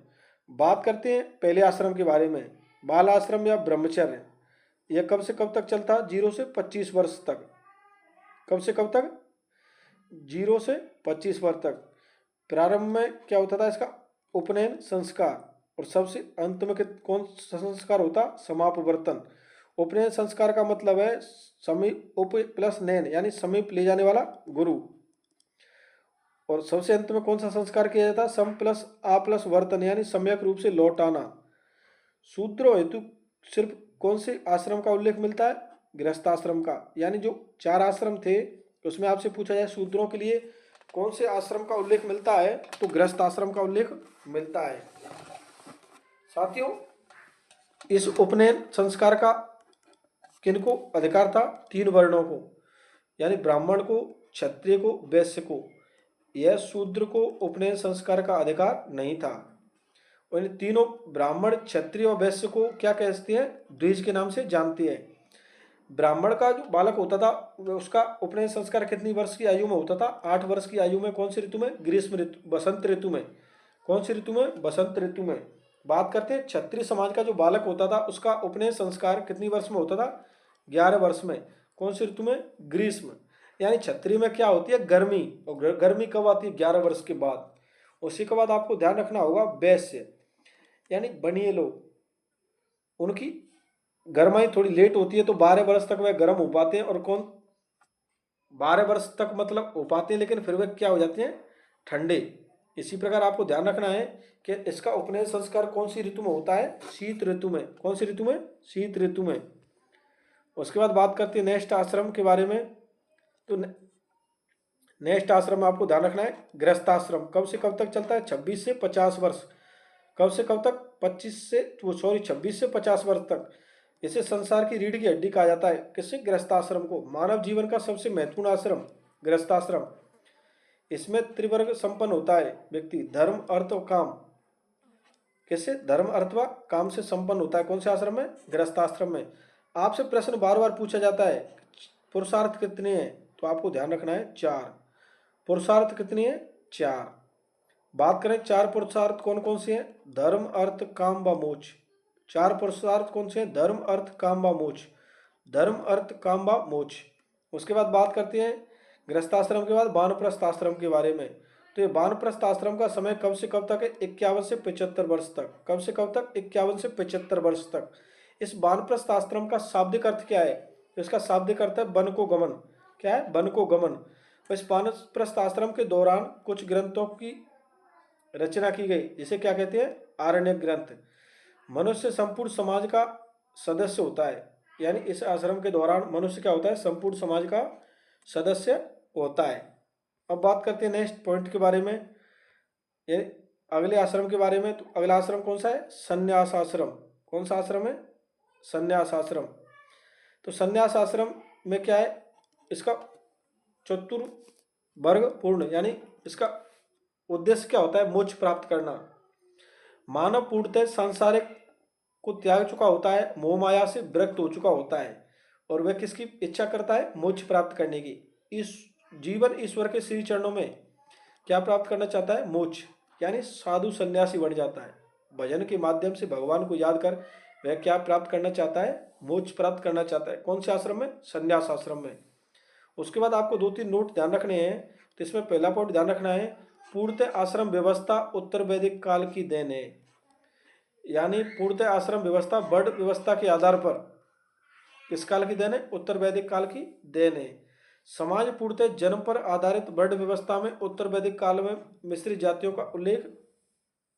बात करते हैं पहले आश्रम के बारे में। बाल आश्रम या ब्रह्मचर्य, यह कब से कब तक चलता? 0 से 25 वर्ष तक। कब से कब तक? 0 से 25 वर्ष तक। प्रारंभ में क्या होता था इसका? उपनयन संस्कार। और सबसे अंत में कौन सा संस्कार होता? समापवर्तन। उपनयन संस्कार का मतलब है समीप, उप प्लस नयन यानी समीप ले जाने वाला गुरु। और सबसे अंत में कौन सा संस्कार किया जाता है? सम प्लस आ प्लस वर्तन यानी सम्यक रूप से लौट आना। सूत्रों हेतु सिर्फ कौन से आश्रम का उल्लेख मिलता है? गृहस्थाश्रम का। यानी जो 4 आश्रम थे उसमें आपसे पूछा जाए सूत्रों के लिए कौन से आश्रम का उल्लेख मिलता है, तो गृहस्थ आश्रम का उल्लेख मिलता है। साथियों, इस उपनयन संस्कार का किनको अधिकार था? 3 वर्णों को, यानी ब्राह्मण को, क्षत्रिय को, वैश्य को। यह शूद्र को उपनयन संस्कार का अधिकार नहीं था। और इन तीनों ब्राह्मण, क्षत्रिय और वैश्य को क्या कहते हैं? द्विज के नाम से जानते हैं। ब्राह्मण का जो बालक होता था उसका उपनयन संस्कार कितनी वर्ष की आयु में होता था? 8 वर्ष की आयु में। कौन सी ऋतु में? ग्रीष्म ऋतु, बसंत ऋतु में। कौन सी ऋतु में? बसंत ऋतु में। बात करते हैं क्षत्रिय समाज का जो बालक होता था उसका उपनयन संस्कार कितनी वर्ष में होता था? 11 वर्ष में। कौन सी ऋतु में? ग्रीष्म। यानी क्षत्रिय में क्या होती है? गर्मी। और गर्मी कब आती है? 11 वर्ष के बाद। उसी के बाद आपको ध्यान रखना होगा वैश्य यानी बनिए लोग, उनकी गर्माई थोड़ी लेट होती है तो 12 वर्ष तक वह गर्म हो पाते हैं। और कौन 12 वर्ष तक मतलब हो पाते हैं, लेकिन फिर वे क्या हो जाते हैं? ठंडे। इसी प्रकार आपको ध्यान रखना है कि इसका उपनयन संस्कार कौन सी ऋतु में होता है? शीत ऋतु में। कौन सी ऋतु में? शीत ऋतु में। उसके बाद बात करते हैं नेक्स्ट आश्रम के बारे में। तो नेक्स्ट आश्रम में आपको ध्यान रखना है गृहस्थाश्रम। कब से कब तक चलता है? 26 से 50 वर्ष। कब से कब तक? 26 से 50 वर्ष तक। इसे संसार की रीढ़ की हड्डी कहा जाता है। किससे? गृहस्थाश्रम को। मानव जीवन का सबसे महत्वपूर्ण आश्रम गृहस्थाश्रम। इसमें त्रिवर्ग संपन्न होता है व्यक्ति, धर्म अर्थ और काम। किससे? धर्म अर्थ व काम से संपन्न होता है। कौन से आश्रम में? गृहस्थाश्रम में। आपसे प्रश्न बार बार पूछा जाता है पुरुषार्थ कितने हैं, तो आपको ध्यान रखना है 4। पुरुषार्थ कितने हैं? 4। बात करें 4 पुरुषार्थ कौन कौन से हैं? धर्म अर्थ काम व मोक्ष। 4 पुरुषार्थ कौन से हैं? धर्म अर्थ काम व मोक्ष। धर्म अर्थ काम व मोक्ष। उसके बाद बात करते हैं गृहस्थाश्रम के बाद वानप्रस्थ आश्रम के बारे में। तो ये वानप्रस्थ आश्रम का समय कब से कब तक है? 51 से 75 वर्ष तक। कब से कब तक? 51 से 75 वर्ष तक। इस वानप्रस्थ आश्रम का शाब्दिक अर्थ क्या है? तो इसका शाब्दिक अर्थ है वन को गमन। क्या है? वन को गमन। इस वानप्रस्थ आश्रम के दौरान कुछ ग्रंथों की रचना की गई, जिसे क्या कहते हैं? आरण्यक ग्रंथ। मनुष्य संपूर्ण समाज का सदस्य होता है। यानी इस आश्रम के दौरान मनुष्य क्या होता है? संपूर्ण समाज का सदस्य होता है। अब बात करते हैं नेक्स्ट पॉइंट के बारे में, यानी अगले आश्रम के बारे में। तो अगला आश्रम कौन सा है? संन्यास आश्रम। कौन सा आश्रम है? संन्यास आश्रम। तो संन्यास आश्रम में क्या है? इसका चतुर्वर्ग पूर्ण, यानी इसका उद्देश्य क्या होता है? मोक्ष प्राप्त करना। मानव पूर्णतः सांसारिक को त्याग चुका होता है, मोह माया से विरक्त हो चुका होता है, और वह किसकी इच्छा करता है? मोक्ष प्राप्त करने की। इस जीवन ईश्वर के श्री चरणों में क्या प्राप्त करना चाहता है? मोक्ष। यानी साधु सन्यासी बन जाता है। भजन के माध्यम से भगवान को याद कर वह क्या प्राप्त करना चाहता है? मोक्ष प्राप्त करना चाहता है। कौन से आश्रम में? संन्यास आश्रम में। उसके बाद आपको 2-3 नोट ध्यान रखने हैं। तो इसमें पहला पॉइंट ध्यान रखना है, पूर्णतः आश्रम व्यवस्था उत्तर वैदिक काल की देन है। यानी पूर्णतः आश्रम व्यवस्था वर्ण व्यवस्था के आधार पर किस काल की देन है? उत्तर वैदिक काल की देन है। समाज पूर्णतः जन्म पर आधारित वर्ण व्यवस्था में उत्तर वैदिक काल में मिश्रित जातियों का उल्लेख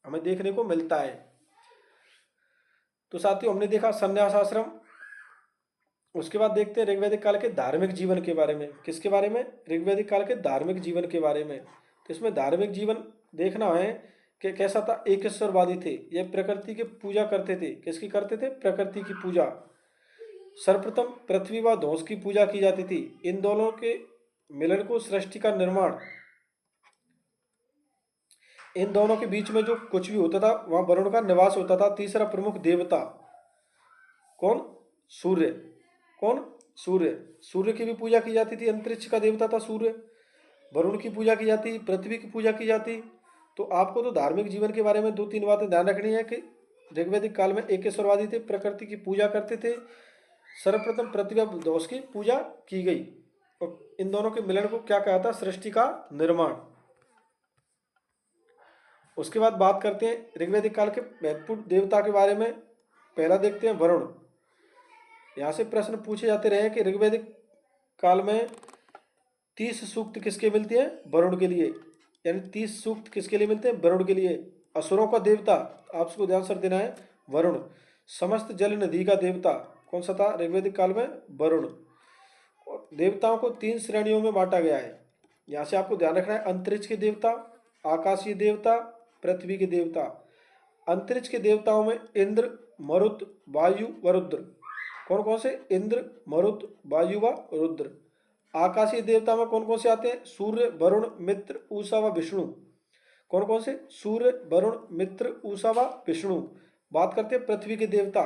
हमें देखने को मिलता है। तो साथियों, हमने देखा संन्यास आश्रम। उसके बाद देखते हैं ऋग्वैदिक काल के धार्मिक जीवन के बारे में। किसके बारे में? ऋग्वैदिक काल के धार्मिक जीवन के बारे में। तो इसमें धार्मिक जीवन देखना है कि कैसा था। एकेश्वरवादी थे, यह प्रकृति की पूजा करते थे। किसकी करते थे? प्रकृति की पूजा। सर्वप्रथम पृथ्वी व ध्वंस की पूजा की जाती थी। इन दोनों के मिलन को सृष्टि का निर्माण, इन दोनों के बीच में जो कुछ भी होता था वहां वरुण का निवास होता था। तीसरा प्रमुख देवता कौन? सूर्य। कौन? सूर्य। सूर्य की भी पूजा की जाती थी। अंतरिक्ष का देवता था सूर्य। वरुण की पूजा की जाती, पृथ्वी की पूजा की जाती। तो आपको तो धार्मिक जीवन के बारे में 2-3 बातें ध्यान रखनी है कि ऋग्वैदिक काल में एकेश्वरवादी थे, प्रकृति की पूजा करते थे। सर्वप्रथम पृथ्वी व ध्वंस की पूजा की गई, और इन दोनों के मिलन को क्या कहा था? सृष्टि का निर्माण। उसके बाद बात करते हैं ऋग्वैदिक काल के महत्वपूर्ण देवता के बारे में। पहला देखते हैं वरुण। यहाँ से प्रश्न पूछे जाते रहे कि ऋग्वैदिक काल में 30 सूक्त किसके मिलते हैं? वरुण के लिए। यानी 30 सूक्त किसके लिए मिलते हैं? वरुण के लिए। असुरों का देवता, आपको ध्यान सर देना है, वरुण। समस्त जल नदी का देवता कौन सा था ऋग्वैदिक काल में? वरुण। और देवताओं को 3 श्रेणियों में बांटा गया है। यहाँ से आपको ध्यान रखना है, अंतरिक्ष के देवता, आकाशीय देवता, पृथ्वी के देवता। अंतरिक्ष के देवताओं में इंद्र, मरुत, वायु व रुद्र। कौन कौन से? इंद्र, मरुत, वायु व रुद्र। आकाशीय देवता में कौन कौन से आते हैं? सूर्य, वरुण, मित्र, उषा व विष्णु। कौन कौन से? सूर्य, वरुण, मित्र, उषा व विष्णु। बात करते हैं पृथ्वी के देवता,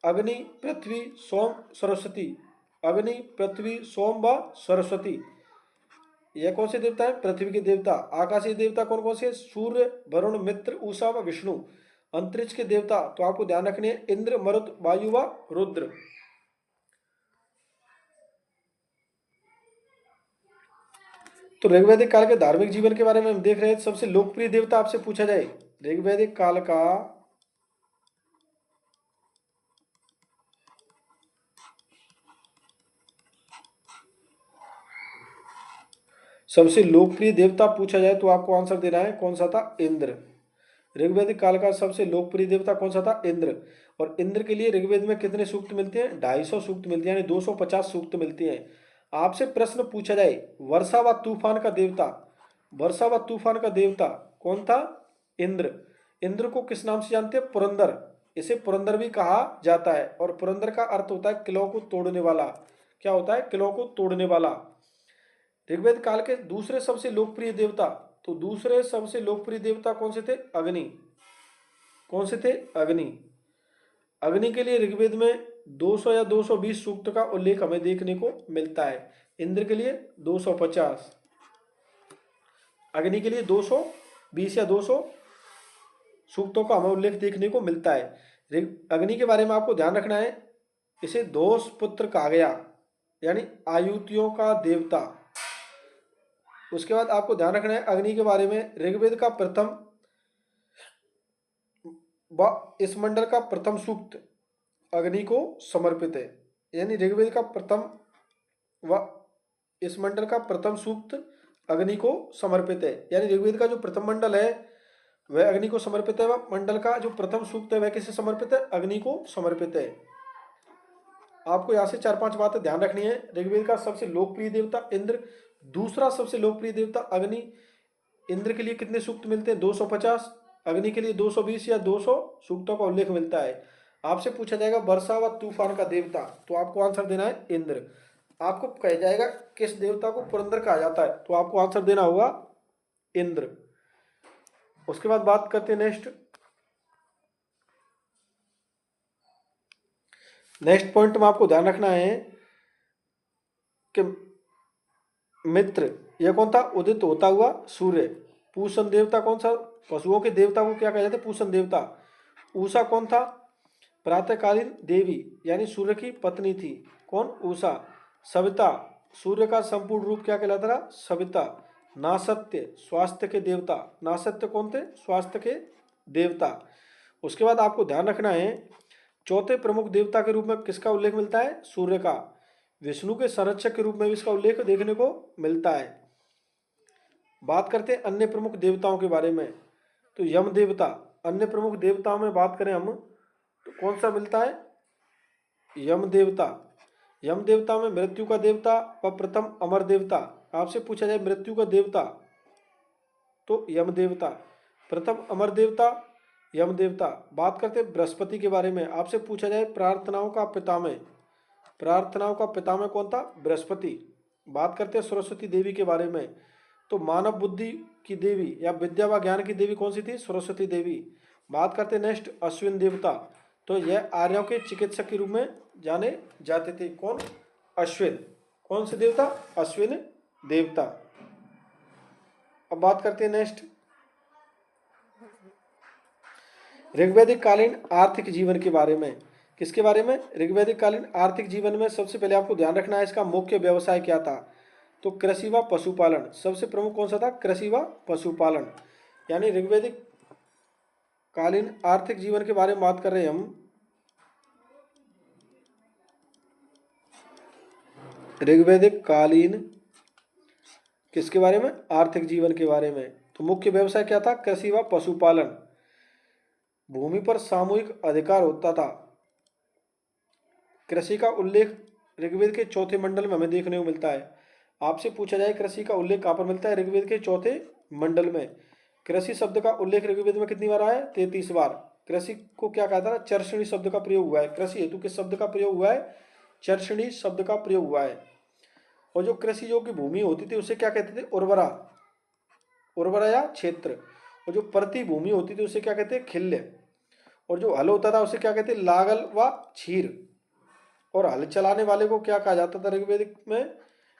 अग्नि, पृथ्वी, सोम, सरस्वती। अग्नि, पृथ्वी, सोम व सरस्वती। यह कौन से देवता है? पृथ्वी के देवता। आकाशीय देवता कौन कौन से? सूर्य, वरुण, मित्र, उषा व विष्णु। अंतरिक्ष के देवता तो आपको ध्यान रखने हैं, इंद्र, मरुत, वायु व रुद्र। तो ऋग्वैदिक काल के धार्मिक जीवन के बारे में हम देख रहे हैं। सबसे लोकप्रिय देवता आपसे पूछा जाए, ऋग्वैदिक काल का सबसे लोकप्रिय देवता पूछा जाए तो आपको आंसर देना है, कौन सा था? इंद्र। ऋग्वैदिक काल का सबसे लोकप्रिय देवता कौन सा था? इंद्र। और इंद्र के लिए ऋग्वेद में कितने सूक्त मिलते हैं? 250 सूक्त मिलते हैं, यानी 250 सूक्त मिलते हैं। आपसे प्रश्न पूछा जाए, वर्षा व तूफान का देवता, वर्षा व तूफान का देवता कौन था? इंद्र। इंद्र को किस नाम से जानते हैं? पुरंदर। इसे पुरंदर भी कहा जाता है। और पुरंदर का अर्थ होता है किलों को तोड़ने वाला। क्या होता है? किलों को तोड़ने वाला। ऋग्वेद काल के दूसरे सबसे लोकप्रिय देवता, तो दूसरे सबसे लोकप्रिय देवता कौन से थे? अग्नि। कौन से थे? अग्नि। अग्नि के लिए ऋग्वेद में 200 या 220 सूक्त का उल्लेख हमें देखने को मिलता है। इंद्र के लिए 250, अग्नि के लिए 220 या 200 सूक्तों का हमें उल्लेख देखने को मिलता है। अग्नि के बारे में आपको ध्यान रखना है, इसे दोष पुत्र कहा गया, यानी आयुतियों का देवता। उसके बाद आपको ध्यान रखना है अग्नि के बारे में, ऋग्वेद का प्रथम व इस मंडल का प्रथम सूक्त अग्नि को समर्पित है। यानी ऋग्वेद का प्रथम व इस मंडल का प्रथम सूक्त अग्नि को समर्पित है। यानी ऋग्वेद का जो प्रथम मंडल है वह अग्नि को समर्पित है, वह मंडल का जो प्रथम सूक्त है वह किसे समर्पित है? अग्नि को समर्पित है। आपको यहाँ से 4-5 बातें ध्यान रखनी है। ऋग्वेद का सबसे लोकप्रिय देवता इंद्र, दूसरा सबसे लोकप्रिय देवता अग्नि। इंद्र के लिए कितने सूक्त मिलते हैं? 250। अग्नि के लिए 220 या 200 सूक्तों का उल्लेख मिलता है। आपसे पूछा जाएगा वर्षा व तूफान का देवता, तो आपको आंसर देना है इंद्र। आपको कहा जाएगा किस देवता को पुरंदर कहा जाता है, तो आपको आंसर देना होगा इंद्र। उसके बाद बात करते हैं नेक्स्ट पॉइंट में आपको ध्यान रखना है कि मित्र यह कौन था? उदित होता हुआ सूर्य। पूषण देवता कौन सा? पशुओं के देवता को क्या कहा जाता है? पूषण देवता। उषा कौन था? प्रातःकालीन देवी, यानी सूर्य की पत्नी थी। कौन? उषा। सविता, सूर्य का संपूर्ण रूप क्या कहलाता था? सविता। नासत्य, स्वास्थ्य के देवता। नासत्य कौन थे? स्वास्थ्य के देवता। उसके बाद आपको ध्यान रखना है, चौथे प्रमुख देवता के रूप में किसका उल्लेख मिलता है? सूर्य का। विष्णु के संरक्षक के रूप में भी इसका उल्लेख देखने को मिलता है। बात करते हैं अन्य प्रमुख देवताओं के बारे में, तो यम देवता। अन्य प्रमुख देवताओं में बात करें हम तो कौन सा मिलता है? यम देवता। यम देवता में मृत्यु का देवता व प्रथम अमर देवता। आपसे पूछा जाए मृत्यु का देवता तो यम देवता, प्रथम अमर देवता यम देवता। बात करते हैं बृहस्पति के बारे में। आपसे पूछा जाए प्रार्थनाओं का पितामह, प्रार्थनाओं का पितामह कौन था? बृहस्पति। बात करते हैं सरस्वती देवी के बारे में, तो मानव बुद्धि की देवी या विद्या व ज्ञान की देवी कौन सी थी? सरस्वती देवी। बात करते हैं नेक्स्ट अश्विन देवता, तो यह आर्यों के चिकित्सक के रूप में जाने जाते थे। कौन? अश्विन। कौन से देवता? अश्विन देवता। अब बात करते हैं नेक्स्ट ऋग्वैदिक कालीन आर्थिक जीवन के बारे में। किसके बारे में? ऋग्वैदिक कालीन आर्थिक जीवन में सबसे पहले आपको ध्यान रखना है इसका मुख्य व्यवसाय क्या था, तो कृषि व पशुपालन। सबसे प्रमुख कौन सा था? कृषि व पशुपालन। यानी ऋग्वैदिक कालीन आर्थिक जीवन के बारे में बात कर रहे हैं हम। ऋग्वैदिक कालीन किसके बारे में? आर्थिक जीवन के बारे में। तो मुख्य व्यवसाय क्या था? कृषि व पशुपालन। भूमि पर सामूहिक अधिकार होता था। कृषि का उल्लेख ऋग्वेद के चौथे मंडल में हमें देखने को मिलता है। आपसे पूछा जाए कृषि का उल्लेख कहाँ पर मिलता है? ऋग्वेद के चौथे मंडल में। कृषि शब्द का उल्लेख ऋग्वेद में कितनी बार आया है? 33 बार। कृषि को क्या कहा था? चर्षणी शब्द का प्रयोग हुआ है। कृषि हेतु किस शब्द का प्रयोग हुआ है? चर्षणी शब्द का प्रयोग हुआ है। और जो कृषि योग्य भूमि होती थी उसे क्या कहते थे? उर्वरा, उर्वरा या क्षेत्र। और जो प्रति भूमि होती थी उसे क्या कहते हैं? खिल्य। और जो हल होता था उसे क्या कहते हैं? लागल व छीर। और हल चलाने वाले को क्या कहा जाता था ऋग्वेदिक में?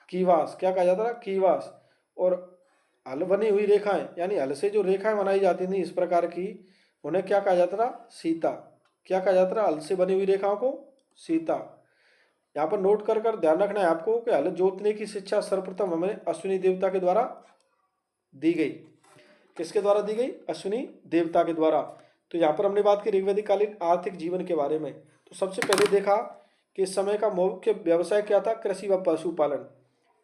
कीवास। क्या कहा जाता था? कीवास। और हल बनी हुई रेखाएं, यानी हल से जो रेखाएं बनाई जाती थी इस प्रकार की, उन्हें क्या कहा जाता था? सीता। क्या कहा जाता था? हल से बनी हुई रेखाओं को सीता। यहाँ पर नोट कर कर ध्यान रखना है आपको कि हल जोतने की शिक्षा सर्वप्रथम हमें अश्विनी देवता के द्वारा दी गई। किसके द्वारा दी गई? अश्विनी देवता के द्वारा। तो यहाँ पर हमने बात की ऋग्वैदिक कालीन आर्थिक जीवन के बारे में। तो सबसे पहले देखा कि इस समय का मुख्य व्यवसाय क्या था? कृषि व पशुपालन।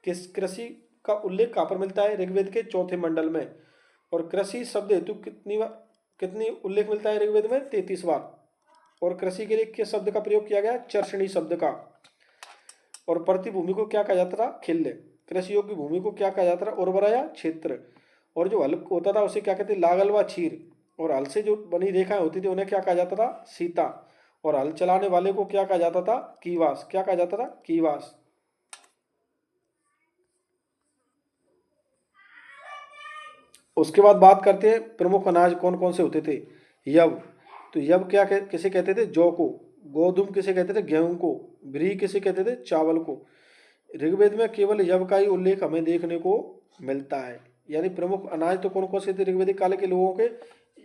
किस कृषि का उल्लेख कहाँ पर मिलता है? ऋग्वेद के चौथे मंडल में। और कृषि शब्द हेतु कितनी उल्लेख मिलता है ऋग्वेद में? 33 बार। और कृषि के लिए किस शब्द का प्रयोग किया गया? चर्षणी शब्द का। और प्रति भूमि को क्या कहा जाता था? खिल्य। कृषि योग्य भूमि को क्या कहा जाता था? उर्वरा या क्षेत्र। और जो हल होता था उसे क्या कहते? लागल व छीर। और हल से जो बनी रेखाएं होती थी उन्हें क्या कहा जाता था? सीता। और हल चलाने वाले को क्या कहा जाता था? कीवास। क्या कहा जाता था? कीवास। उसके बाद बात करते हैं प्रमुख अनाज कौन कौन से होते थे। यव। तो यव किसे कहते थे? जौ को। गोधुम किसे कहते थे? गेहूं को। ब्री किसे कहते थे? चावल को। ऋग्वेद में केवल यव का ही उल्लेख हमें देखने को मिलता है। यानी प्रमुख अनाज तो कौन कौन से थे ऋग्वेदिक काल के लोगों के?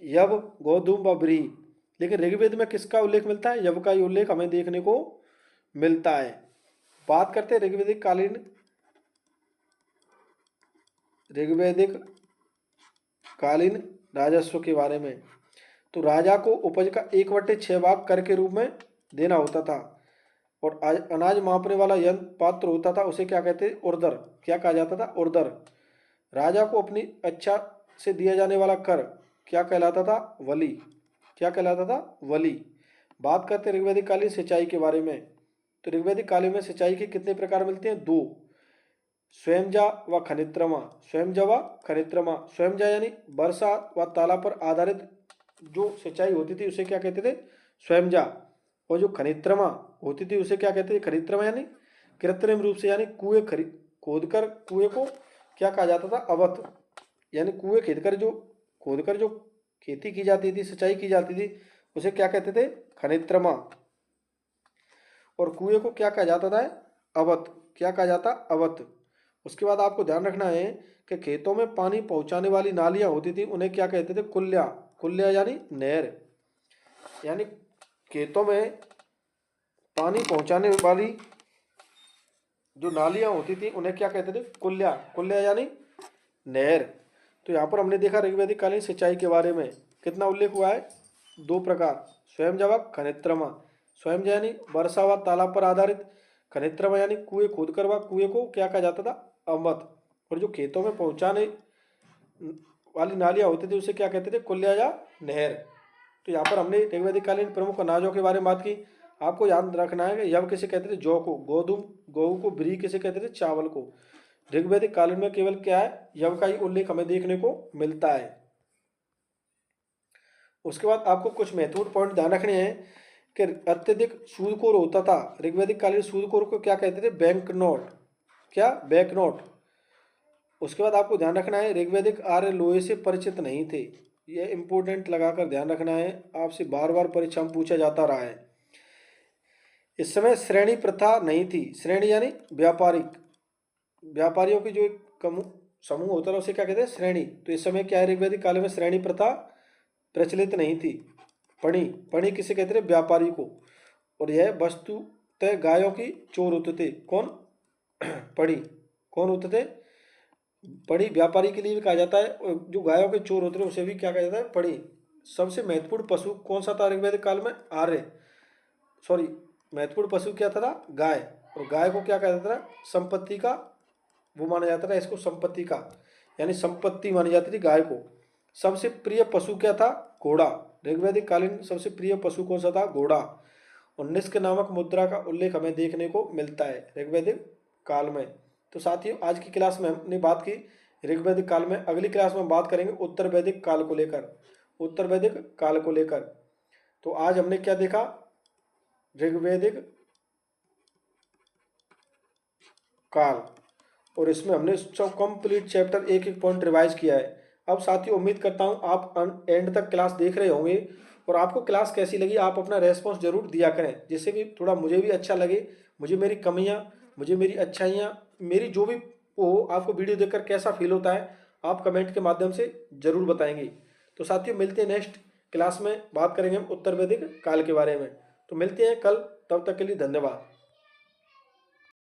यव, गोधुम व ब्री। लेकिन ऋग्वेद में किसका उल्लेख मिलता है? यव का ही उल्लेख हमें देखने को मिलता है। बात करते हैं ऋग्वेदिक कालीन राजस्व के बारे में। तो राजा को उपज का 1/6 भाग कर के रूप में देना होता था। और अनाज मापने वाला यंत्र पात्र होता था उसे क्या कहते? उर्दर। क्या कहा जाता था? उर्दर। राजा को अपनी इच्छा से दिया जाने वाला कर क्या कहलाता था? वली। क्या कहलाता था? वली। बात करते हैं ऋग्वैदिक कालीन सिंचाई के बारे में। तो ऋग्वैदिक कालीन में सिंचाई के कितने प्रकार मिलते हैं? 2। स्वयंजा व खनित्रमा। स्वयंजा व खनित्रमा। स्वयंजा यानी वर्षा व तालाब पर आधारित जो सिंचाई होती थी उसे क्या कहते थे? स्वयंजा। और जो खनित्रमा होती थी उसे क्या कहते थे? खनित्रमा यानी कृत्रिम रूप से, यानी कुएं खोद कर कुएं को क्या कहा जाता था? अवत। यानी कुएं खोद कर जो खेती की जाती थी, सिंचाई की जाती थी, उसे क्या कहते थे? खनित्रमा। और कुएं को क्या कहा जाता था? अवत। क्या कहा जाता? अवत। उसके बाद आपको ध्यान रखना है कि खेतों में पानी पहुंचाने वाली नालियां होती थी उन्हें क्या कहते थे? कुल्या। कुल्या यानी नहर। यानी खेतों में पानी पहुंचाने वाली जो नालियां होती थी उन्हें क्या कहते थे? कुल्या। कुल्या यानी नहर। तो यहाँ पर हमने देखा ऋग्वैदिक कालीन सिंचाई के बारे में कितना उल्लेख हुआ है? 2 प्रकार, स्वयंजा व खनित्रमा। स्वयंजा यानी वर्षा व तालाब पर आधारित। खनित्रमा यानी कुएं खोद कर व कुएं को क्या कहा जाता था? अमत। और जो खेतों में पहुंचाने वाली नालियां होती थी उसे क्या कहते थे? कुल्या या नहर। तो यहाँ पर हमने ऋग्वैदिक कालीन प्रमुख अनाजों के बारे में बात की। आपको याद रखना है कि यव किसे कहते थे? जौ को। गोधुम गेहूं को। ब्री किसे कहते थे? चावल को। ऋग्वैदिक कालीन में केवल क्या है? यव का ही उल्लेख हमें देखने को मिलता है। उसके बाद आपको कुछ महत्वपूर्ण पॉइंट ध्यान रखने हैं कि अत्यधिक सूदखोर होता था ऋग्वैदिक कालीन सूदखोर को क्या कहते थे? Bank note. क्या? Bank note. उसके बाद आपको ध्यान रखना है ऋग्वैदिक आर्य लोहे से परिचित नहीं थे। यह इंपॉर्टेंट लगाकर ध्यान रखना है, आपसे बार बार परीक्षा में पूछा जाता रहा है। इस समय श्रेणी प्रथा नहीं थी। श्रेणी यानी व्यापारिक, व्यापारियों की जो एक समूह होता है उसे क्या कहते हैं? श्रेणी। तो इस समय क्या है? ऋग्वैदिक काल में श्रेणी प्रथा प्रचलित नहीं थी। पणी। पणी किसे कहते थे? व्यापारी को। और यह वस्तु तय गायों की चोर होते थे। कौन? पणी। कौन होते थे? पणी। व्यापारी के लिए भी कहा जाता है, और जो गायों के चोर होते थे उसे भी क्या कहा जाता है? पणी। सबसे महत्वपूर्ण पशु कौन सा था ऋग्वैदिक काल में? आर्य, सॉरी, महत्वपूर्ण पशु क्या था? गाय। और गाय को क्या कहा जाता था? संपत्ति का वो माना जाता था, इसको संपत्ति का यानी संपत्ति मानी जाती थी गाय को। सबसे प्रिय पशु क्या था? घोड़ा। ऋग्वैदिक कालीन सबसे प्रिय पशु कौन सा था? घोड़ा। और निष्क नामक मुद्रा का उल्लेख हमें देखने को मिलता है ऋग्वैदिक काल में। तो साथियों, आज की क्लास में हमने बात की ऋग्वैदिक काल में। अगली क्लास में हम बात करेंगे उत्तर वैदिक काल को लेकर, उत्तर वैदिक काल को लेकर। तो आज हमने क्या देखा? ऋग्वैदिक काल, और इसमें हमने सब कंप्लीट चैप्टर एक एक पॉइंट रिवाइज किया है। अब साथियों, उम्मीद करता हूँ आप एंड तक क्लास देख रहे होंगे, और आपको क्लास कैसी लगी आप अपना रेस्पॉन्स जरूर दिया करें, जिससे भी थोड़ा मुझे भी अच्छा लगे, मुझे मेरी कमियाँ, मुझे मेरी अच्छाइयाँ, मेरी जो भी हो, आपको वीडियो देखकर कैसा फील होता है आप कमेंट के माध्यम से जरूर बताएंगे। तो साथियों, मिलते हैं नेक्स्ट क्लास में, बात करेंगे हम उत्तर वैदिक काल के बारे में। तो मिलते हैं कल, तब तक के लिए धन्यवाद।